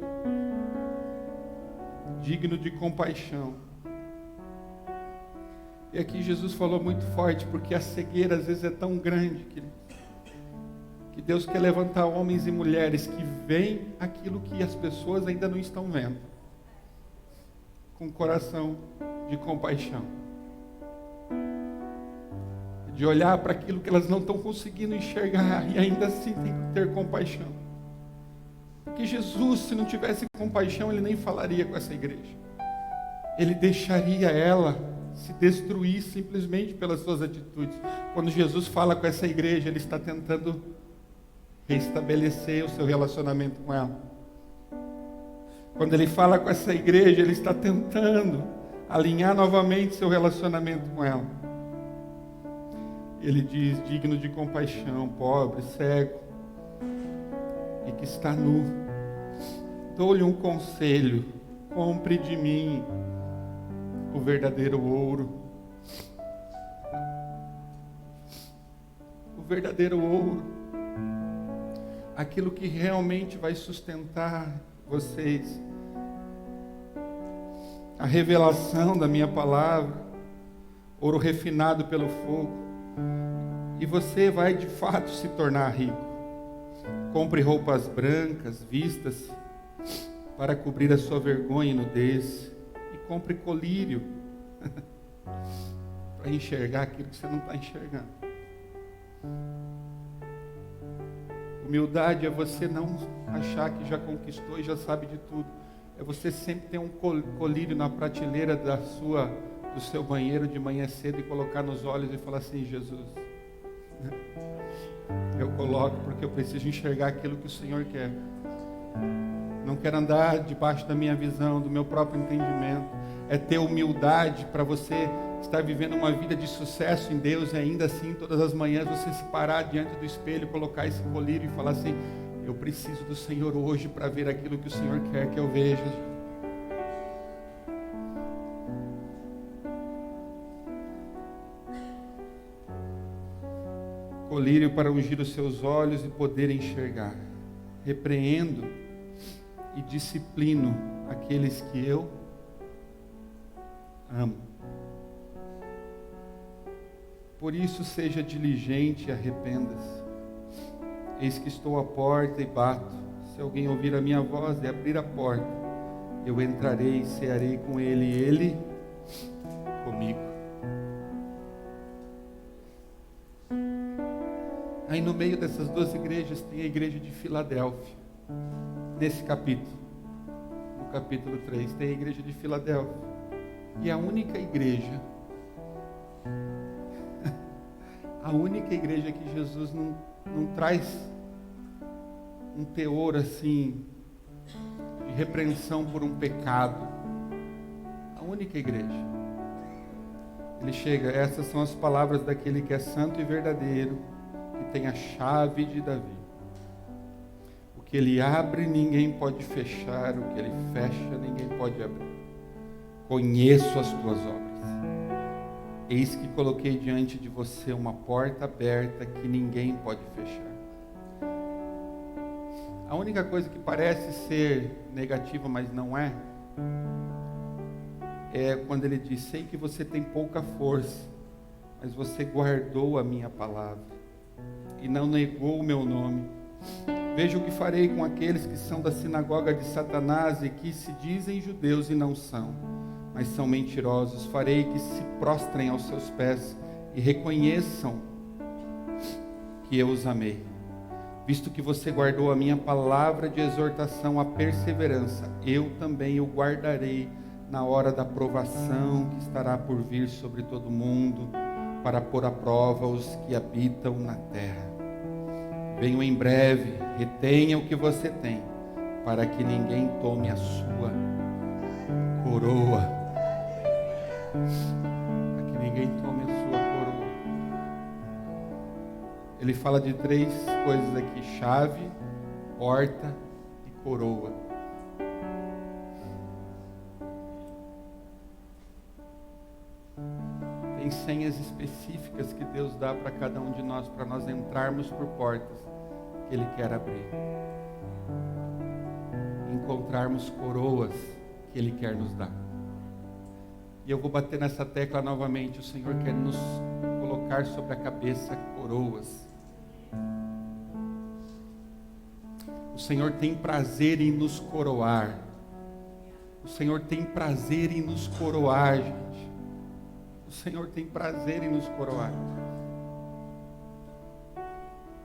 digno de compaixão. E aqui Jesus falou muito forte, porque a cegueira às vezes é tão grande, que Deus quer levantar homens e mulheres que veem aquilo que as pessoas ainda não estão vendo, com coração de compaixão, de olhar para aquilo que elas não estão conseguindo enxergar e ainda assim tem que ter compaixão. Porque Jesus, se não tivesse compaixão, ele nem falaria com essa igreja. Ele deixaria ela se destruir simplesmente pelas suas atitudes. Quando Jesus fala com essa igreja, ele está tentando restabelecer o seu relacionamento com ela. Quando ele fala com essa igreja, ele está tentando alinhar novamente seu relacionamento com ela. Ele diz: digno de compaixão, pobre, cego e que está nu. Dou-lhe um conselho: compre de mim o verdadeiro ouro. O verdadeiro ouro. Aquilo que realmente vai sustentar vocês. A revelação da minha palavra. Ouro refinado pelo fogo. E você vai de fato se tornar rico. Compre roupas brancas, vistas para cobrir a sua vergonha e nudez. E compre colírio para enxergar aquilo que você não está enxergando. Humildade é você não achar que já conquistou e já sabe de tudo. É você sempre ter um colírio na prateleira do seu banheiro de manhã cedo e colocar nos olhos e falar assim: Jesus, eu coloco porque eu preciso enxergar aquilo que o Senhor quer. Não quero andar debaixo da minha visão, do meu próprio entendimento. É ter humildade para você estar vivendo uma vida de sucesso em Deus e ainda assim todas as manhãs você se parar diante do espelho, colocar esse colírio e falar assim: eu preciso do Senhor hoje para ver aquilo que o Senhor quer que eu veja. Colírio para ungir os seus olhos e poder enxergar. Repreendo e disciplino aqueles que eu amo. Por isso seja diligente e arrependa-se. Eis que estou à porta e bato. Se alguém ouvir a minha voz e abrir a porta, eu entrarei e cearei com ele e ele comigo. Aí no meio dessas duas igrejas tem a igreja de Filadélfia. Nesse capítulo, no capítulo 3, tem a igreja de Filadélfia. E a única igreja que Jesus não traz um teor assim de repreensão por um pecado. A única igreja. Ele chega: essas são as palavras daquele que é santo e verdadeiro, que tem a chave de Davi. O que ele abre, ninguém pode fechar. O que ele fecha, ninguém pode abrir. Conheço as tuas obras. Eis que coloquei diante de você uma porta aberta que ninguém pode fechar. A única coisa que parece ser negativa, mas não é quando ele diz: sei que você tem pouca força, mas você guardou a minha palavra e não negou o meu nome. Veja o que farei com aqueles que são da sinagoga de Satanás e que se dizem judeus e não são, mas são mentirosos. Farei que se prostrem aos seus pés e reconheçam que eu os amei. Visto que você guardou a minha palavra de exortação à perseverança, eu também o guardarei na hora da provação que estará por vir sobre todo o mundo, para pôr à prova os que habitam na terra. Venho em breve, retenha o que você tem, para que ninguém tome a sua coroa. Para que ninguém tome a sua coroa. Ele fala de 3 coisas aqui: chave, porta e coroa. Tem senhas específicas que Deus dá para cada um de nós, para nós entrarmos por portas que Ele quer abrir, encontrarmos coroas que Ele quer nos dar. E eu vou bater nessa tecla novamente: o Senhor quer nos colocar sobre a cabeça coroas. O Senhor tem prazer em nos coroar. O Senhor tem prazer em nos coroar, gente. O Senhor tem prazer em nos coroar.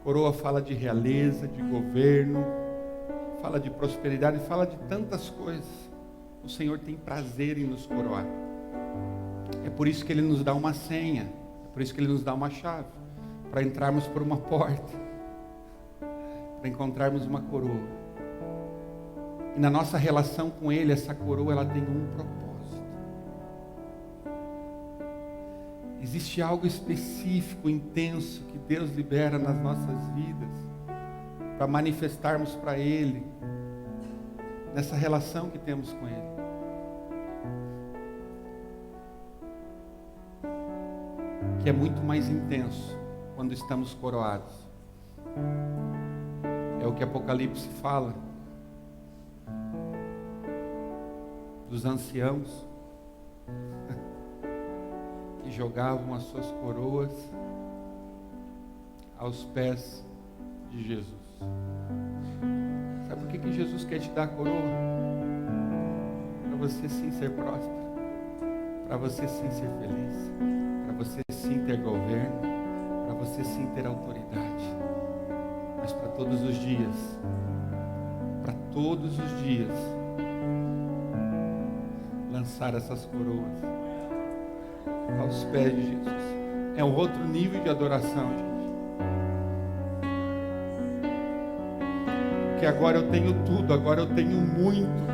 Coroa fala de realeza, de governo, fala de prosperidade, fala de tantas coisas. O Senhor tem prazer em nos coroar. É por isso que Ele nos dá uma senha, é por isso que Ele nos dá uma chave, para entrarmos por uma porta, para encontrarmos uma coroa. E na nossa relação com Ele, essa coroa, ela tem um propósito. Existe algo específico, intenso, que Deus libera nas nossas vidas, para manifestarmos para Ele, nessa relação que temos com Ele. Que é muito mais intenso quando estamos coroados. É o que Apocalipse fala dos anciãos que jogavam as suas coroas aos pés de Jesus. Sabe por que Jesus quer te dar a coroa? Para você sim ser próspero, para você sim ser feliz, para você sim ter governo, para você sim ter autoridade, mas para todos os dias, lançar essas coroas aos pés de Jesus. É um outro nível de adoração, gente. Porque agora eu tenho tudo, agora eu tenho muito.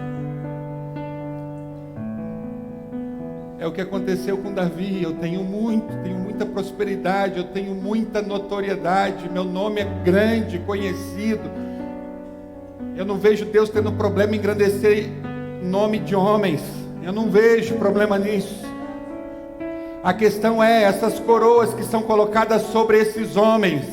É o que aconteceu com Davi. Eu tenho muito, tenho muita prosperidade, eu tenho muita notoriedade, meu nome é grande, conhecido. Eu não vejo Deus tendo problema em engrandecer nome de homens. Eu não vejo problema nisso. A questão é, essas coroas que são colocadas sobre esses homens,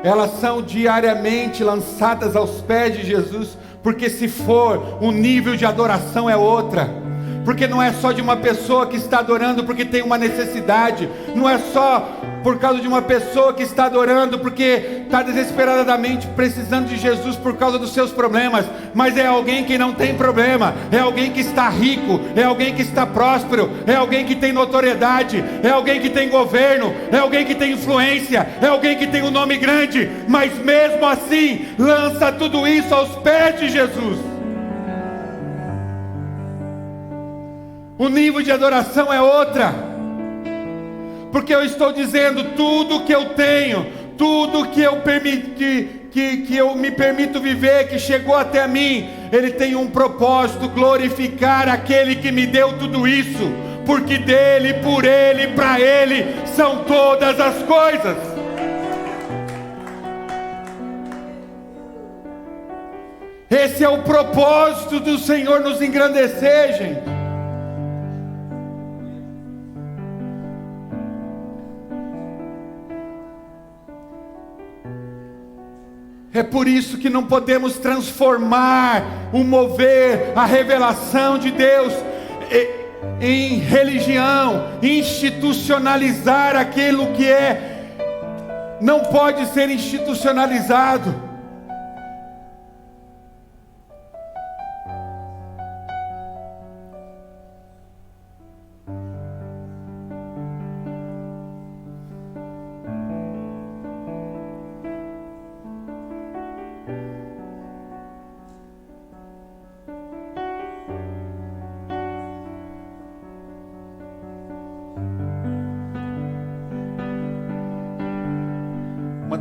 elas são diariamente lançadas aos pés de Jesus, porque se for, o nível de adoração é outra. Porque não é só de uma pessoa que está adorando porque tem uma necessidade, não é só por causa de uma pessoa que está adorando porque está desesperadamente precisando de Jesus por causa dos seus problemas, mas é alguém que não tem problema, é alguém que está rico, é alguém que está próspero, é alguém que tem notoriedade, é alguém que tem governo, é alguém que tem influência, é alguém que tem um nome grande, mas mesmo assim lança tudo isso aos pés de Jesus. O nível de adoração é outra, porque eu estou dizendo, tudo que eu tenho, tudo que eu me permito viver, que chegou até mim, ele tem um propósito: glorificar aquele que me deu tudo isso, porque dele, por ele, para ele são todas as coisas. Esse é o propósito do Senhor nos engrandecer, gente. É por isso que não podemos transformar o mover, a revelação de Deus em religião, institucionalizar aquilo que não pode ser institucionalizado.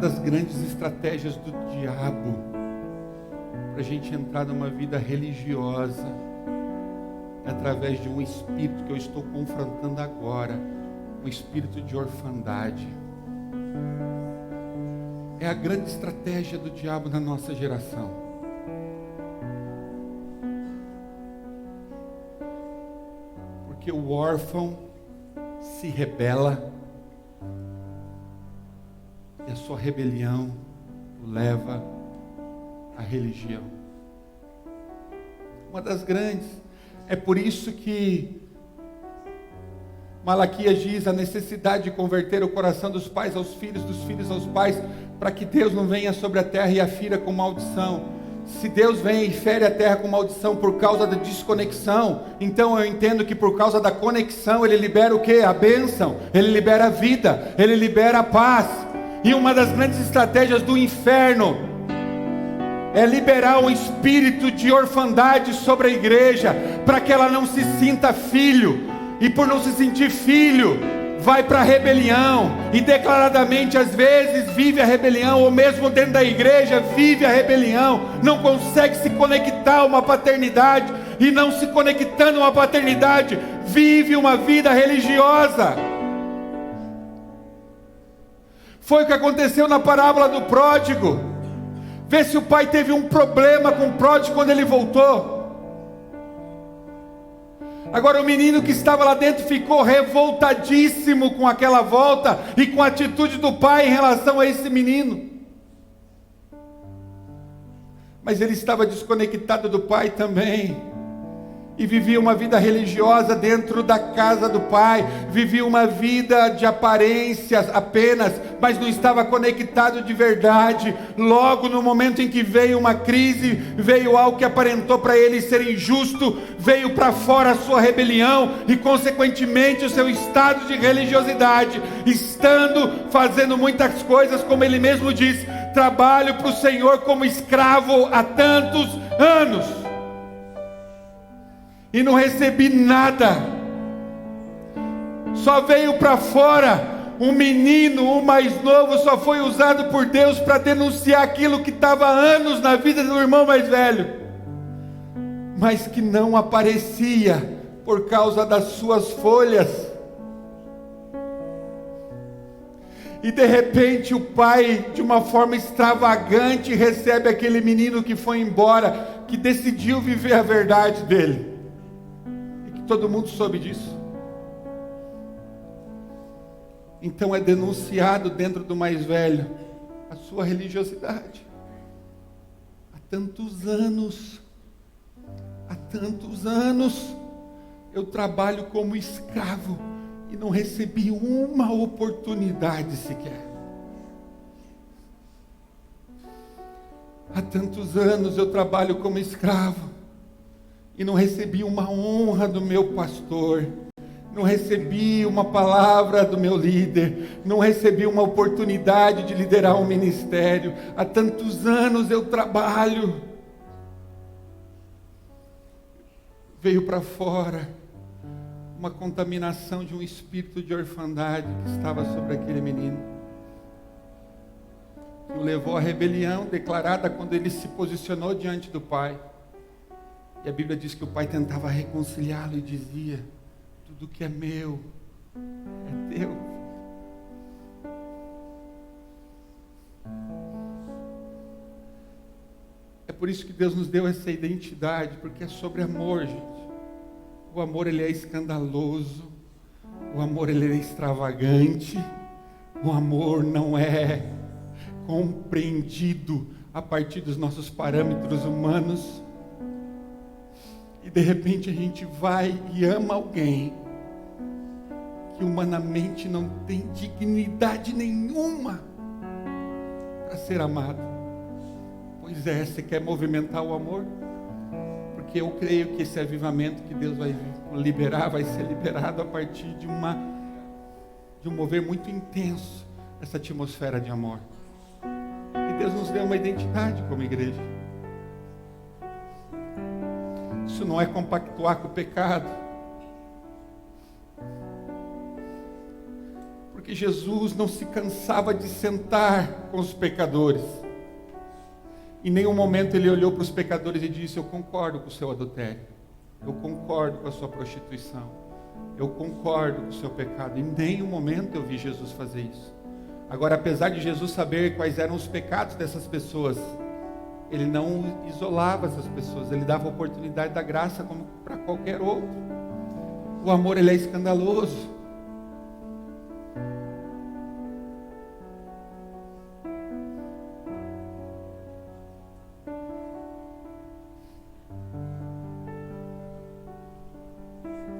das grandes estratégias do diabo para a gente entrar numa vida religiosa é através de um espírito que eu estou confrontando agora, um espírito de orfandade. É a grande estratégia do diabo na nossa geração. Porque o órfão se rebela e a sua rebelião o leva à religião. Uma das grandes. É por isso que Malaquias diz a necessidade de converter o coração dos pais aos filhos, dos filhos aos pais, para que Deus não venha sobre a terra e a fira com maldição. Se Deus vem e fere a terra com maldição por causa da desconexão, então eu entendo que por causa da conexão Ele libera o quê? A bênção, Ele libera a vida, Ele libera a paz. E uma das grandes estratégias do inferno é liberar um espírito de orfandade sobre a igreja, para que ela não se sinta filho, e por não se sentir filho, vai para a rebelião, e declaradamente às vezes vive a rebelião, ou mesmo dentro da igreja vive a rebelião, não consegue se conectar a uma paternidade, e não se conectando a uma paternidade, vive uma vida religiosa. Foi o que aconteceu na parábola do pródigo. Vê se o pai teve um problema com o pródigo quando ele voltou. Agora o menino que estava lá dentro ficou revoltadíssimo com aquela volta e com a atitude do pai em relação a esse menino. Mas ele estava desconectado do pai também. E vivia uma vida religiosa dentro da casa do pai, vivia uma vida de aparências apenas, mas não estava conectado de verdade. Logo no momento em que veio uma crise, veio algo que aparentou para ele ser injusto, veio para fora a sua rebelião e consequentemente o seu estado de religiosidade, fazendo muitas coisas, como ele mesmo diz, trabalho para o Senhor como escravo há tantos anos. E não recebi nada, só veio para fora. Um menino, o mais novo, só foi usado por Deus para denunciar aquilo que estava há anos na vida do irmão mais velho, mas que não aparecia por causa das suas folhas. E de repente o pai, de uma forma extravagante, recebe aquele menino que foi embora, que decidiu viver a verdade dele. Todo mundo soube disso. Então é denunciado dentro do mais velho a sua religiosidade. Há tantos anos eu trabalho como escravo e não recebi uma oportunidade sequer. Há tantos anos eu trabalho como escravo e não recebi uma honra do meu pastor, não recebi uma palavra do meu líder, não recebi uma oportunidade de liderar um ministério. Há tantos anos eu trabalho. Veio para fora uma contaminação de um espírito de orfandade que estava sobre aquele menino, que o levou à rebelião declarada quando ele se posicionou diante do pai. E a Bíblia diz que o pai tentava reconciliá-lo e dizia: tudo que é meu é teu. É por isso que Deus nos deu essa identidade, porque é sobre amor, gente. O amor, ele é escandaloso, o amor, ele é extravagante, o amor não é compreendido a partir dos nossos parâmetros humanos. E de repente a gente vai e ama alguém que humanamente não tem dignidade nenhuma para ser amado. Pois é, você quer movimentar o amor? Porque eu creio que esse avivamento que Deus vai liberar, vai ser liberado a partir de um mover muito intenso, essa atmosfera de amor. E Deus nos deu uma identidade como igreja. Isso não é compactuar com o pecado. Porque Porque Jesus não se cansava de sentar com os pecadores. Em nenhum momento ele olhou para os pecadores e disse: eu concordo com o seu adultério, eu concordo com a sua prostituição, eu concordo com o seu pecado. Em nenhum momento eu vi Jesus fazer isso. Agora, apesar de Jesus saber quais eram os pecados dessas pessoas, ele não isolava essas pessoas, ele dava oportunidade da graça como para qualquer outro. O amor, ele é escandaloso.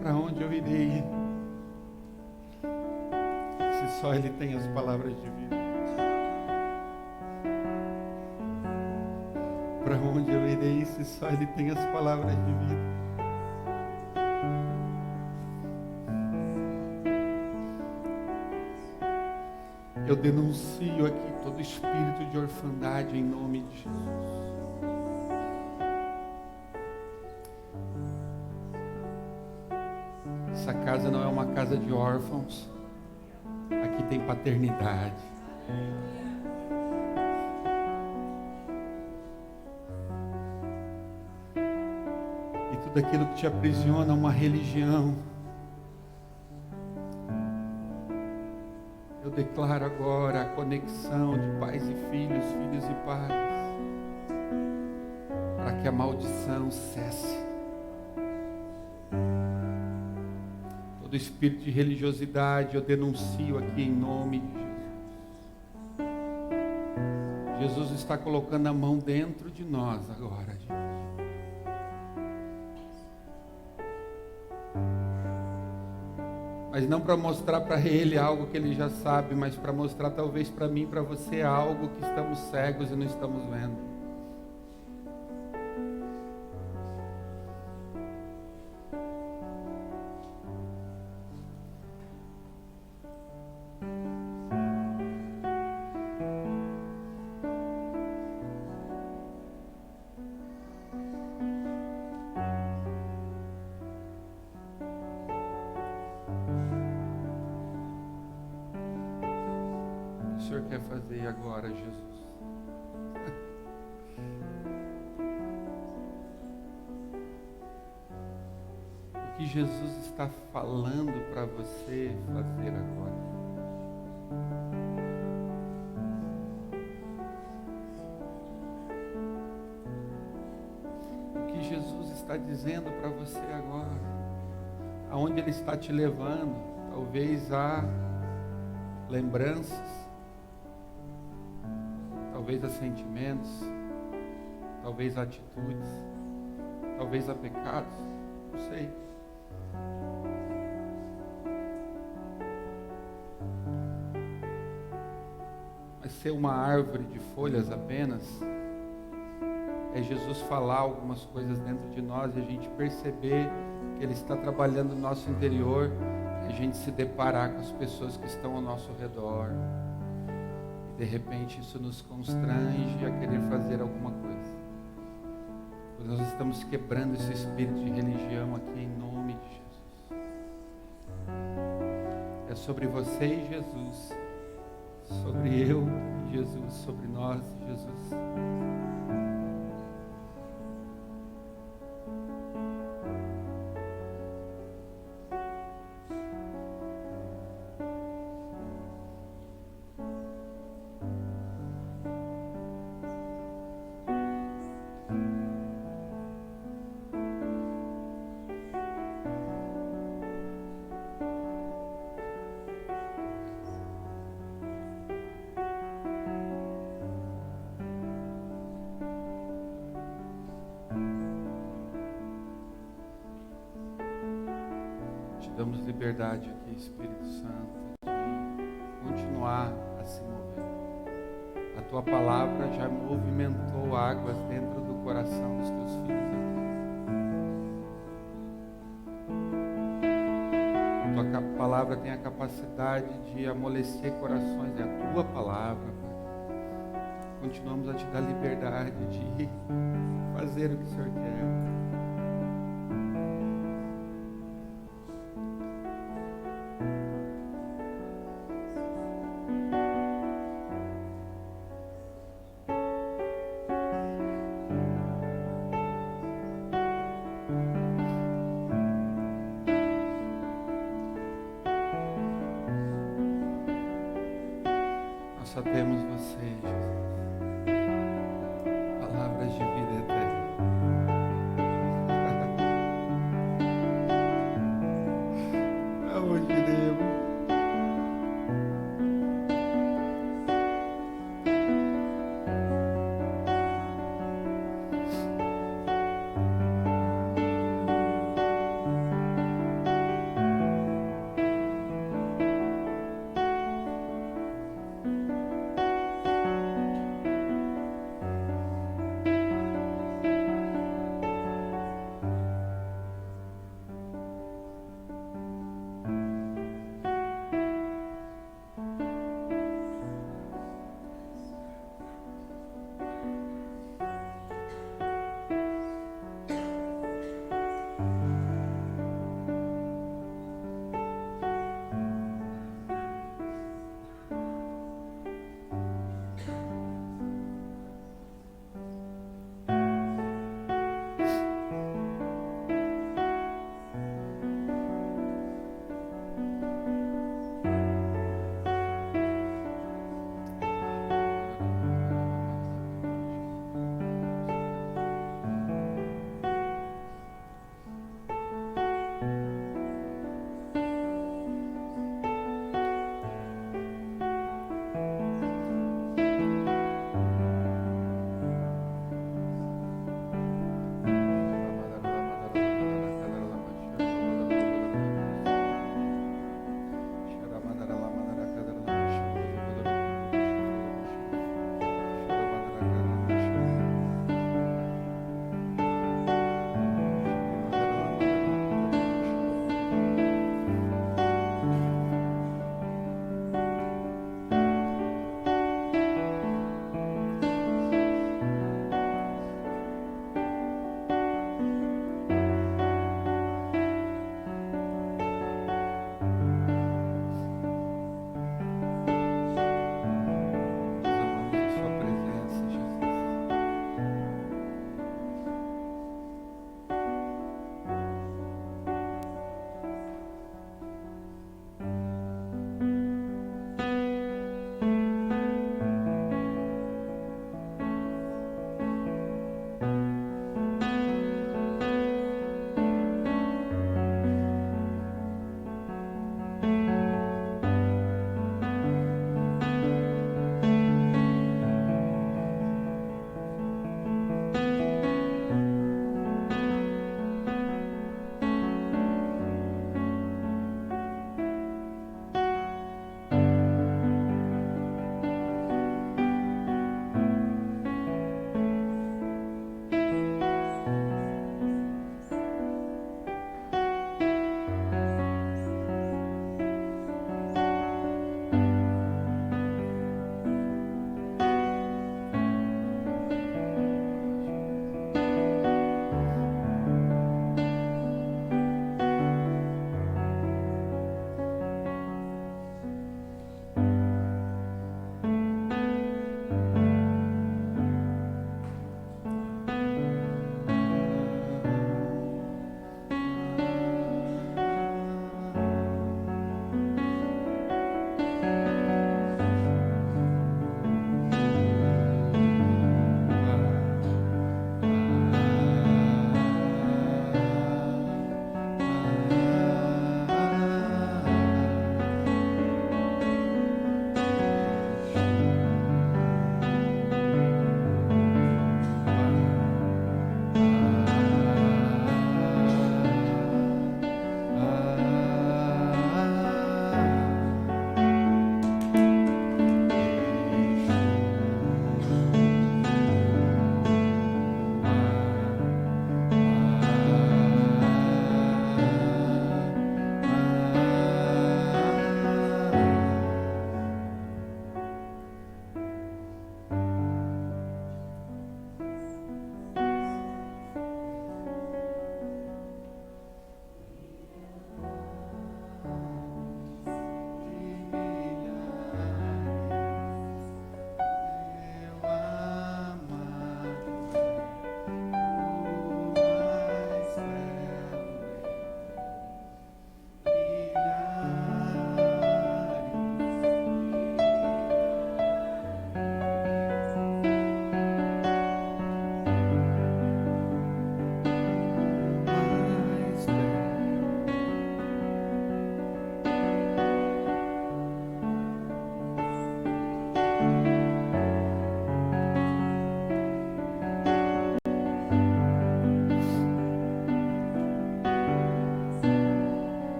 Para onde eu irei? Se só Ele tem as palavras de vida. Para onde eu irei se só Ele tem as palavras de vida? Eu denuncio aqui todo espírito de orfandade em nome de Jesus. Essa casa não é uma casa de órfãos. Aqui tem paternidade. E tudo aquilo que te aprisiona a uma religião, eu declaro agora a conexão de pais e filhos, filhos e pais, para que a maldição cesse. Todo espírito de religiosidade eu denuncio aqui em nome de Jesus. Jesus está colocando a mão dentro de nós agora, gente. Mas não para mostrar para Ele algo que Ele já sabe, mas para mostrar talvez para mim, para você, algo que estamos cegos e não estamos vendo. O que o Senhor quer fazer agora, Jesus? O que Jesus está falando para você fazer agora? O que Jesus está dizendo para você agora? Aonde Ele está te levando? Talvez há lembranças, talvez a sentimentos, talvez a atitudes, talvez a pecados, não sei. Mas ser uma árvore de folhas apenas é Jesus falar algumas coisas dentro de nós e a gente perceber que Ele está trabalhando no nosso interior, e a gente se deparar com as pessoas que estão ao nosso redor. De repente isso nos constrange a querer fazer alguma coisa. Nós estamos quebrando esse espírito de religião aqui em nome de Jesus. É sobre você e Jesus, sobre eu e Jesus, sobre nós e Jesus. Damos liberdade aqui, Espírito Santo, de continuar a se mover. A Tua palavra já movimentou águas dentro do coração dos Teus filhos. A Tua palavra tem a capacidade de amolecer corações, é a Tua palavra, Pai. Continuamos a Te dar liberdade de fazer o que o Senhor quer. só temos você, Jesus. Palavras de vida eterna. Aonde iremos?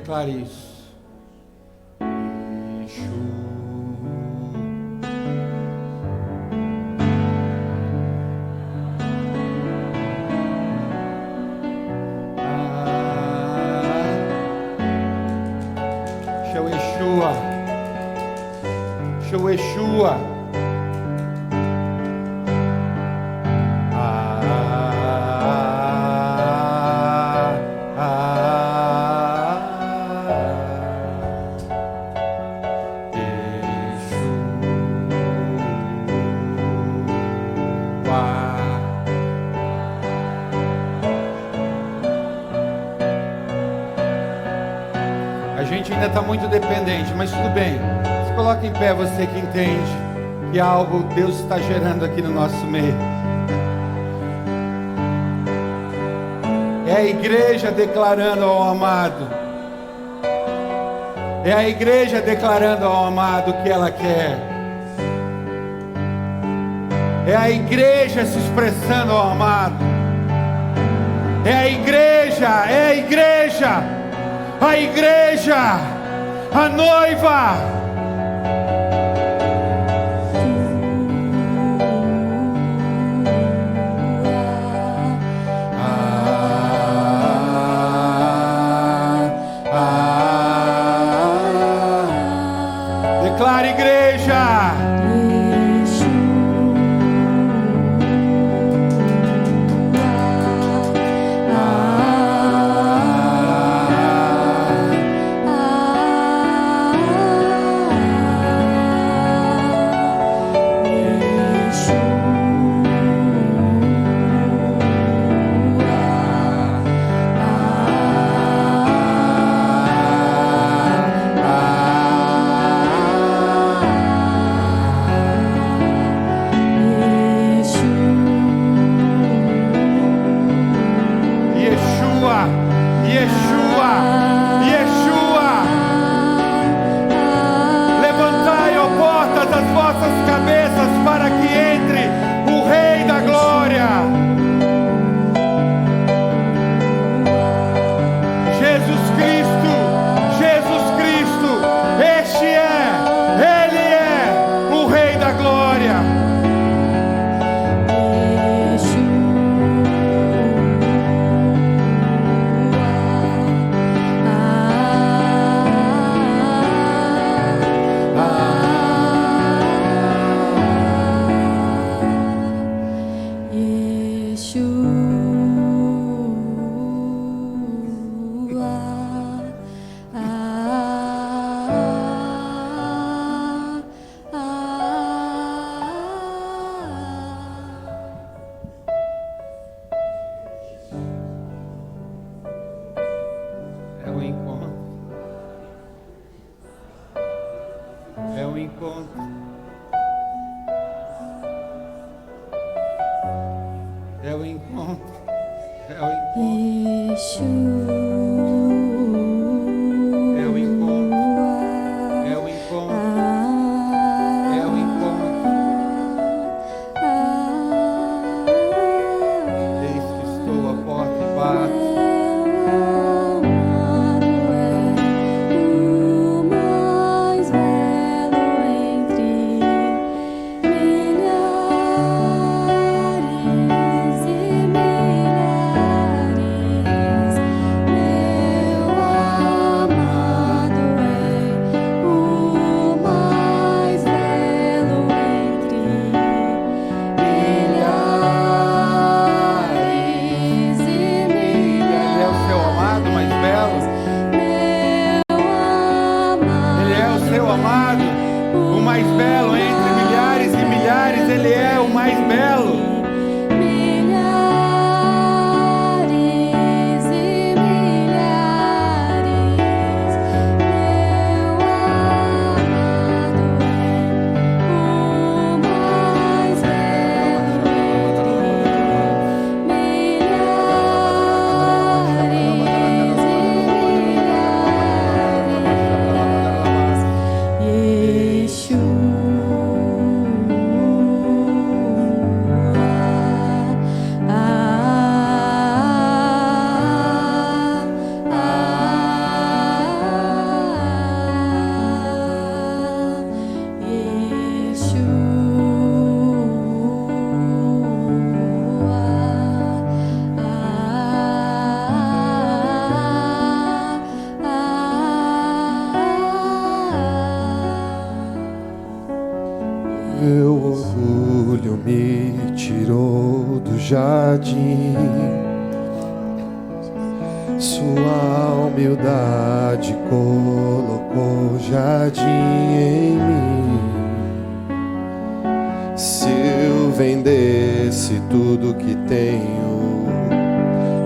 Declare isso. Yeshua, Yeshua. A gente ainda está muito dependente, mas tudo bem. Se coloca em pé, você que entende que algo Deus está gerando aqui no nosso meio. É a igreja declarando ao amado. É a igreja declarando ao amado o que ela quer. É a igreja se expressando ao amado. É a igreja, é a igreja. A igreja, a noiva. Declara, igreja. Meu orgulho me tirou do jardim, sua humildade colocou jardim em mim. Se eu vendesse tudo que tenho,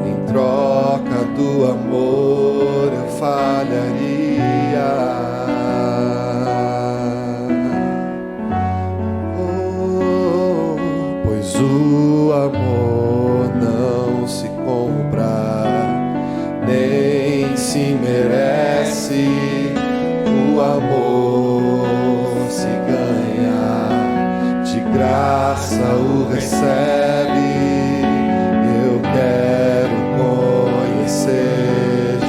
em troca do amor eu falharia. O amor não se compra, nem se merece. O amor se ganha, de graça o recebe. Eu quero conhecer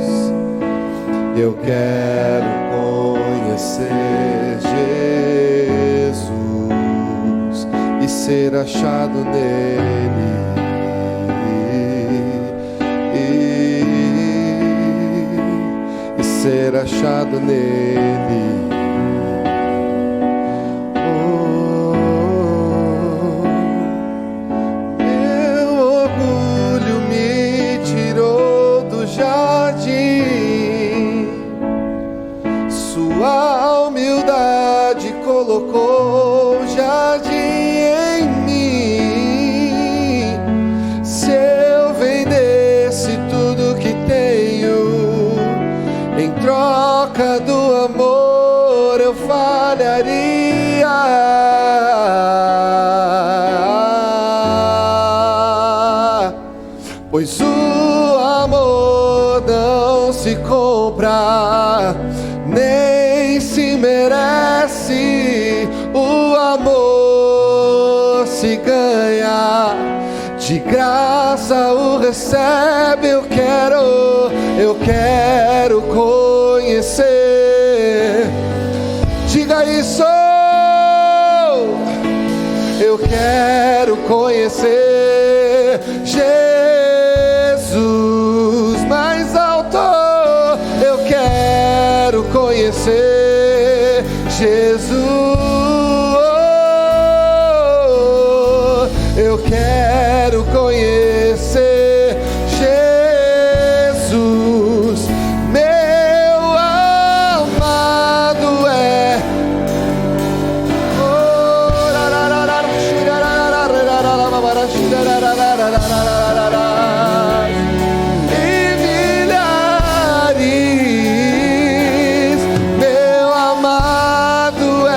Jesus. Eu quero conhecer Jesus e ser achado nele, e ser achado nele. Oh, meu orgulho me tirou do jardim, sua humildade colocou jardim em mim. Se eu vendesse tudo que tenho, em troca do amor eu falharia. Pois o amor não se compra, nem se merece. O amor se ganha, de graça o recebe. Eu quero conhecer. Diga isso. Eu quero conhecer Jesus mais alto. Eu quero conhecer Jesus. Eu quero conhecer Jesus. Meu amado é. E milhares, meu amado é.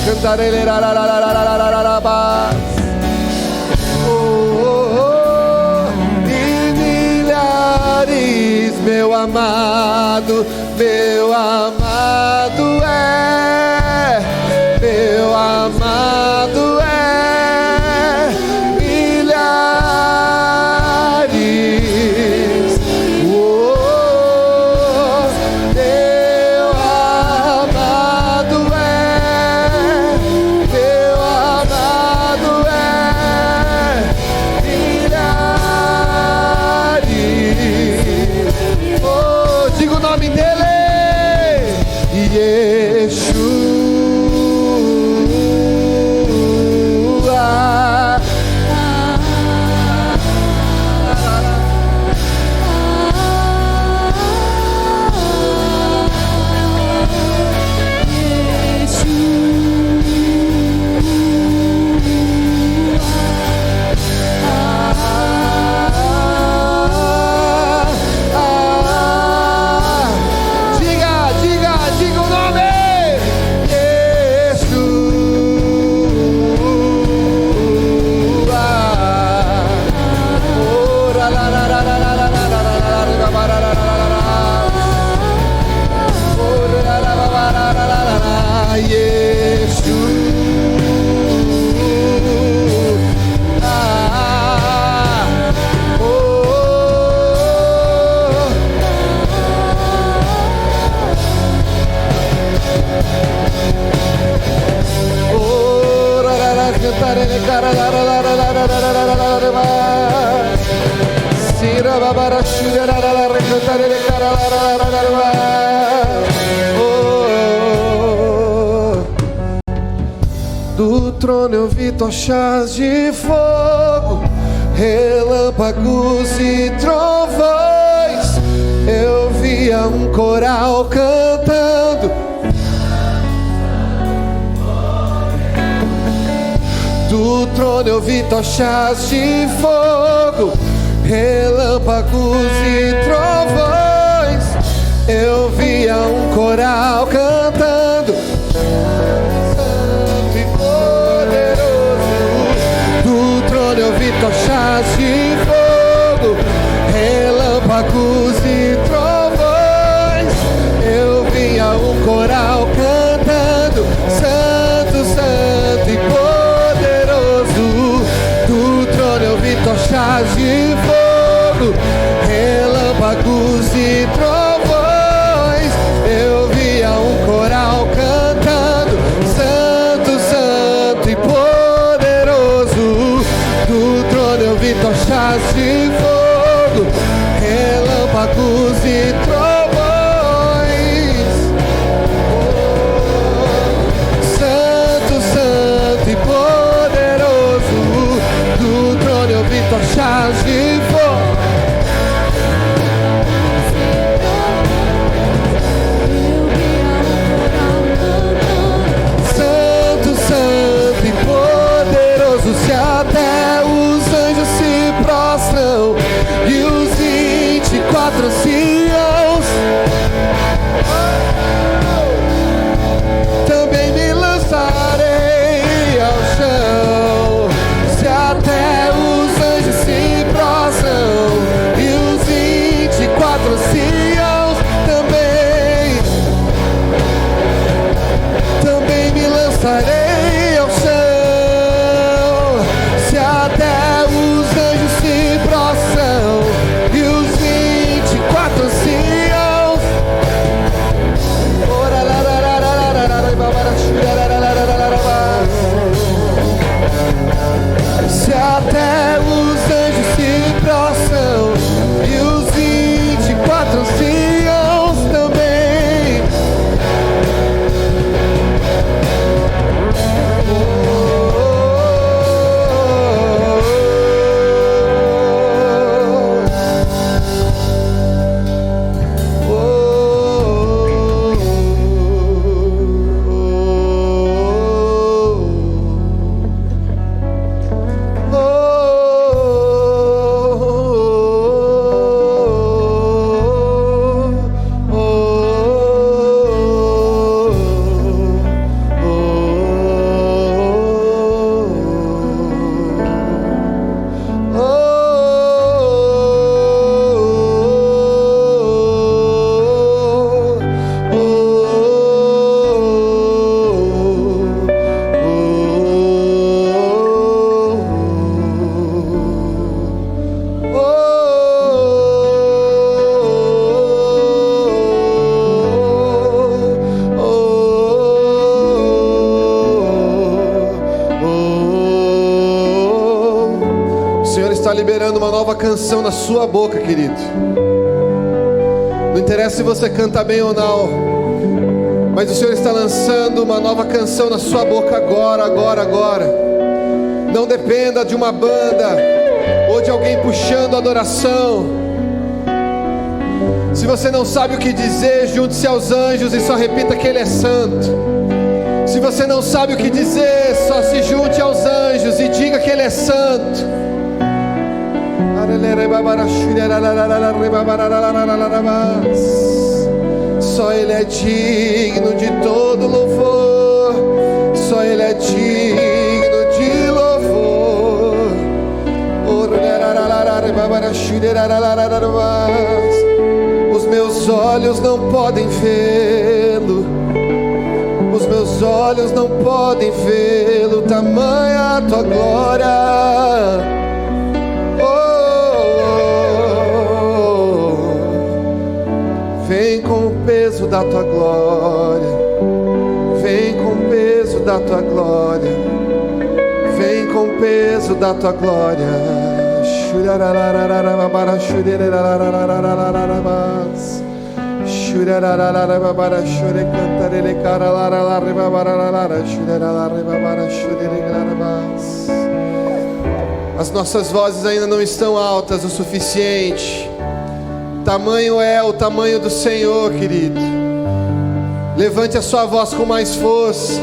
Cantar ele. E milhares, meu amado é, meu amado é. Milhares, meu amado é, meu amado é. Milhares, oh, diga o nome dele. Do trono eu vi tochas de fogo, relâmpagos e trovões. Eu via um coral cantando. Do trono eu vi tochas de fogo, relâmpagos e trovões. Eu via um coral cantando. Santo e poderoso. Do trono eu vi tochas de fogo, relâmpagos e trovões. Eu via um coral cantando. Santo, santo e poderoso. Do trono eu vi tochas de fogo, relâmpagos e trovões. Eu via um coral cantando. Santo, santo e poderoso. Do trono eu vi tochas de fogo, relâmpagos e trovões. Santo, santo e poderoso. Do trono eu vi tochas de fogo. Santo, santo e poderoso. Se até os anjos se prostram e os 24 anciãos também me lançarei ao chão. Se até os anjos se prostram e os 24 anciãos também me lançarei ao chão. Se até os anjos se prostram e os 24 anciãos, se até os anjos se prostram e os 24 anciãos também, liberando uma nova canção na sua boca, querido. Não interessa se você canta bem ou não, mas o Senhor está lançando uma nova canção na sua boca agora, agora, agora. Não dependa de uma banda ou de alguém puxando a adoração. Se você não sabe o que dizer, junte-se aos anjos e só repita que Ele é santo. Se você não sabe o que dizer, só se junte aos anjos e diga que Ele é santo. Só Ele é digno de todo louvor. Só Ele é digno de louvor. Os meus olhos não podem vê-lo. Os meus olhos não podem vê-lo. Tamanha a tua glória. Vem com o peso da tua glória. Vem com o peso da tua glória. Vem com o peso da tua glória. As nossas vozes ainda não estão altas o suficiente. Tamanho é o tamanho do Senhor, querido. Levante a sua voz com mais força.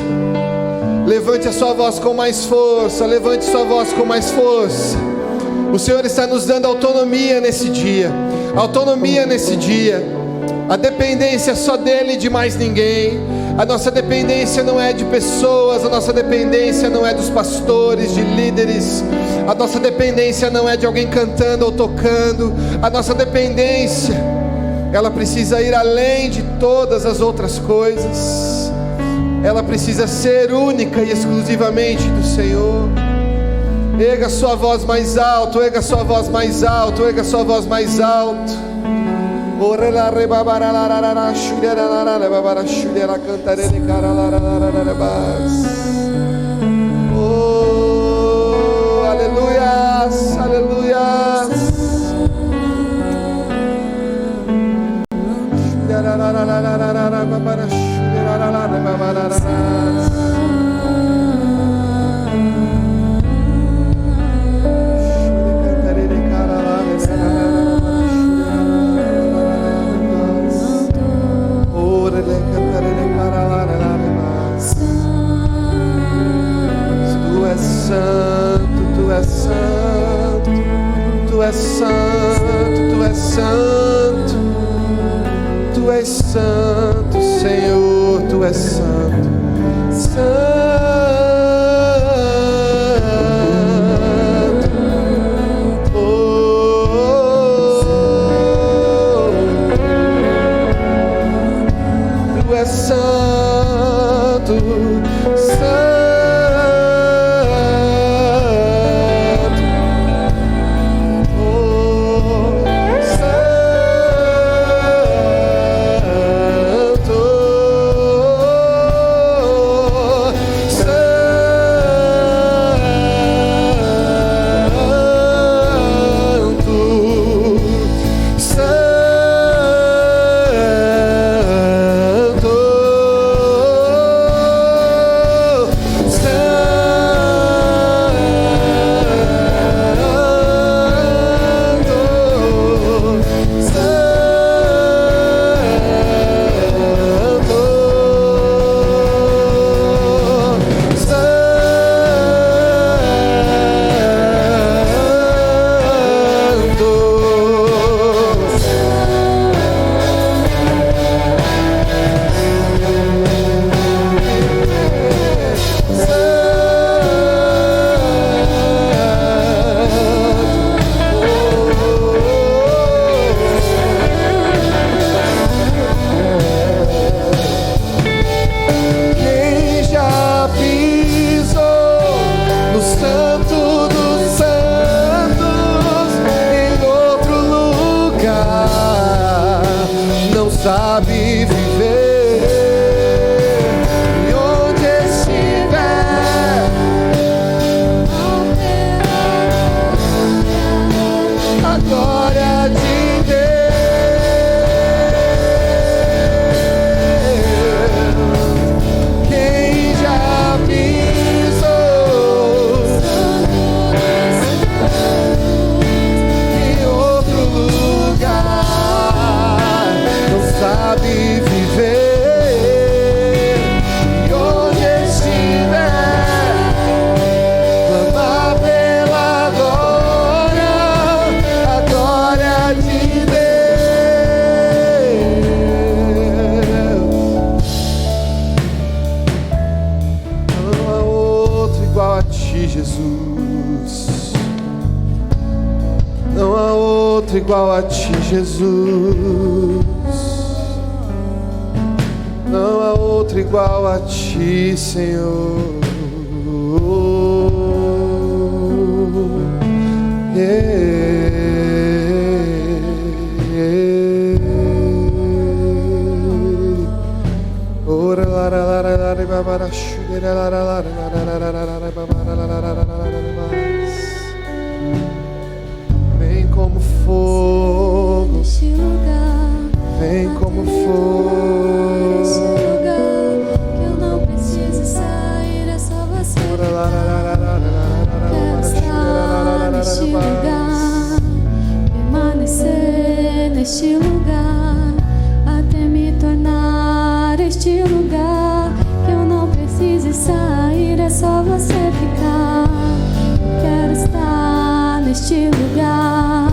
Levante a sua voz com mais força. Levante sua voz com mais força. O Senhor está nos dando autonomia nesse dia. Autonomia nesse dia. A dependência é só dEle e de mais ninguém. A nossa dependência não é de pessoas. A nossa dependência não é dos pastores, de líderes. A nossa dependência não é de alguém cantando ou tocando. A nossa dependência, ela precisa ir além de todas as outras coisas. Ela precisa ser única e exclusivamente do Senhor. Erga sua voz mais alto, erga sua voz mais alto, erga sua voz mais alto. Oh, aleluias, aleluias. Tu és santo, tu és santo, tu és santo, tu és santo, tu és santo, Senhor, tu és santo, santo. Tu és santo, santo. Sabe viver e onde estiver, a glória de Deus. Quem já pisou em outro lugar, sabe viver e onde estiver, clama pela glória, a glória de Deus. Não há outro igual a ti, Jesus. Não há outro igual a ti, Jesus. Não há outro igual a ti, Senhor. vem como for. Neste lugar que eu não preciso sair, é só você quero estar neste lugar, permanecer neste lugar, até me tornar este lugar que eu não preciso sair, é só você ficar. Quero estar neste lugar,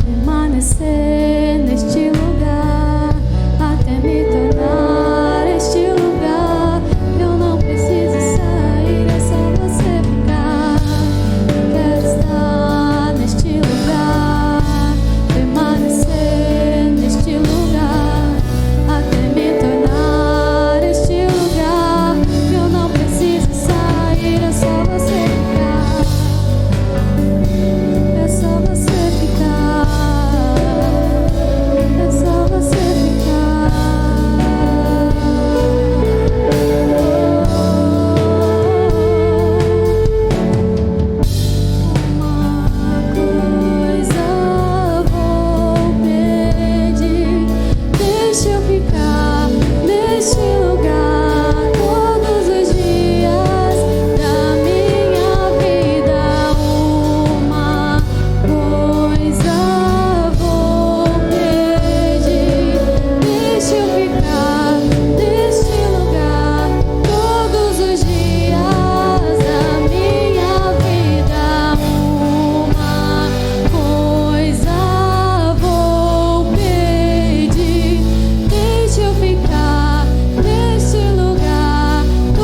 permanecer neste lugar, até me tornar este lugar que eu não preciso sair, é só você ficar. Quero estar neste lugar, permanecer neste lugar, até me tornar este lugar que eu não preciso sair, é só você ficar. É só você ficar. É só você ficar. Uma coisa vou pedir, deixa eu ficar neste lugar todos os dias da minha vida. Uma coisa vou pedir, deixa eu ficar neste lugar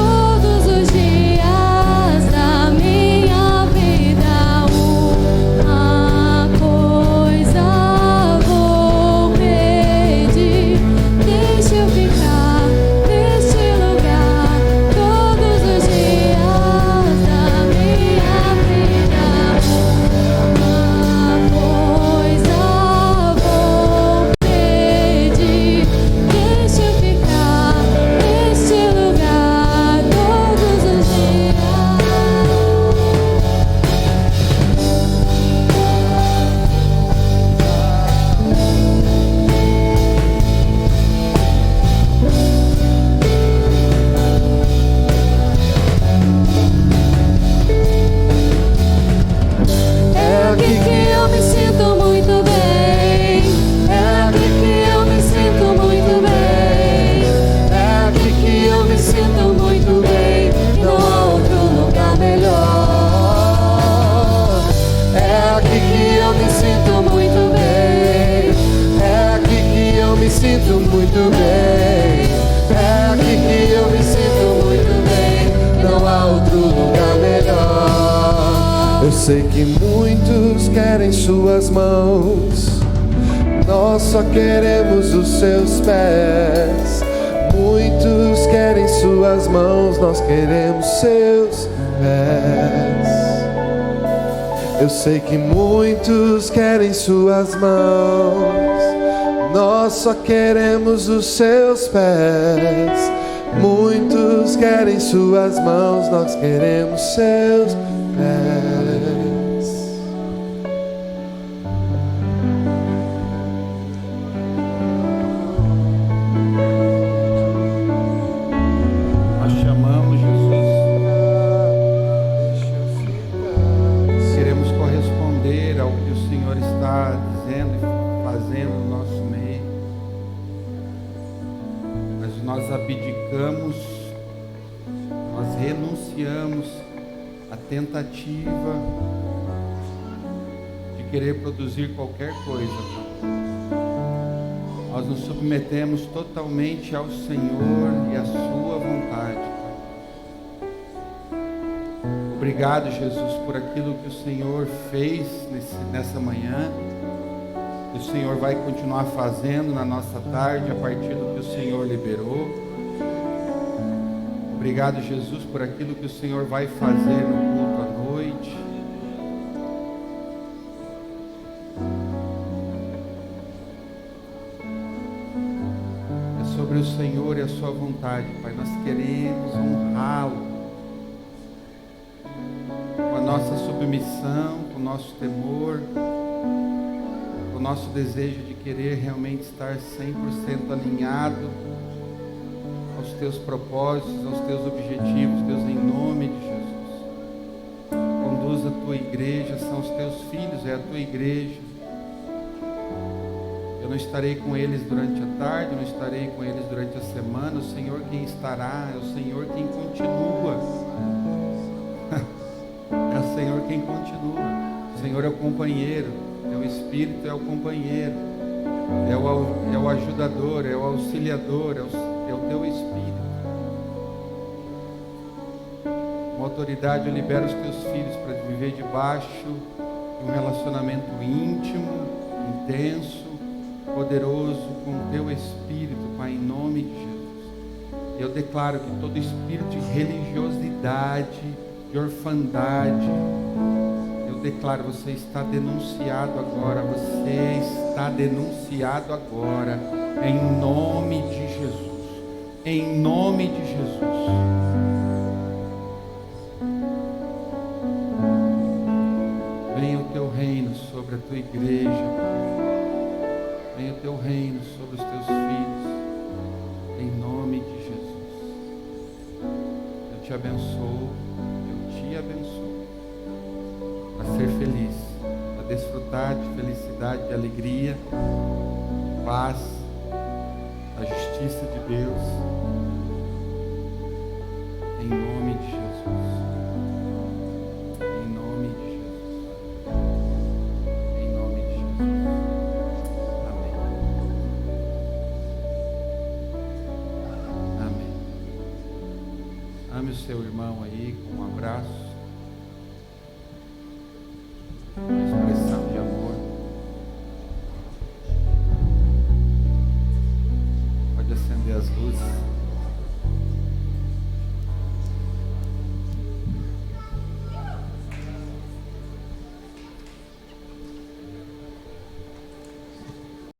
todos os dias da minha vida. Uma coisa vou pedir, deixa eu ficar neste lugar todos os dias da minha vida. Uma coisa vou pedir, deixa eu ficar neste lugar todos os dias da minha vida. Uma coisa vou pedir, deixa eu ficar neste lugar todos os dias. É aqui que eu me sinto muito bem. É aqui que eu me sinto muito bem. É aqui que eu me sinto muito bem. Não há outro lugar melhor. É aqui que eu me sinto muito bem. É aqui que eu me sinto muito bem. É aqui que eu me sinto muito bem. Não há outro lugar melhor. Eu sei que muitos querem suas mãos, nós só queremos os seus pés. Muitos querem suas mãos, nós queremos seus pés. Eu sei que muitos querem suas mãos, nós só queremos os seus pés. Muitos querem suas mãos, nós queremos seus pés. Nós chamamos Jesus. Queremos corresponder ao que o Senhor está dizendo e fazendo no nosso meio. Mas nós abdicamos, nós renunciamos à tentativa de querer produzir qualquer coisa. Nós nos submetemos totalmente ao Senhor e à sua vontade. Obrigado, Jesus, por aquilo que o Senhor fez nessa manhã, que o Senhor vai continuar fazendo na nossa tarde, a partir do que o Senhor liberou. Obrigado, Jesus, por aquilo que o Senhor vai fazer no culto à noite. É sobre o Senhor e a sua vontade, Pai. Nós queremos honrá-lo com a nossa submissão, com o nosso temor, com o nosso desejo de querer realmente estar 100% alinhado aos teus propósitos, aos teus objetivos, Deus, em nome de Jesus. Conduz a tua igreja, são os teus filhos, é a tua igreja. Eu não estarei com eles durante a tarde, eu não estarei com eles durante a semana. O Senhor quem estará, é o Senhor quem continua. É o Senhor quem continua. O Senhor é o companheiro, é o Espírito, é o companheiro, é o ajudador, é o auxiliador, é o teu Espírito. Com autoridade eu libero os teus filhos para viver debaixo de um relacionamento íntimo, intenso, poderoso com o teu Espírito, Pai, em nome de Jesus. Eu declaro que todo espírito de religiosidade, de orfandade, eu declaro, você está denunciado agora, você está denunciado agora, em nome de Jesus, em nome de Jesus. Venha o teu reino sobre a tua igreja, venha o teu reino sobre os teus filhos, em nome de Jesus. Eu te abençoo, a ser feliz, a desfrutar de felicidade, de alegria, de paz, da justiça de Deus, em nome de Jesus, em nome de Jesus, em nome de Jesus. Amém. Amém. Ame o seu irmão aí com um abraço, uma expressão de amor. Pode acender as luzes.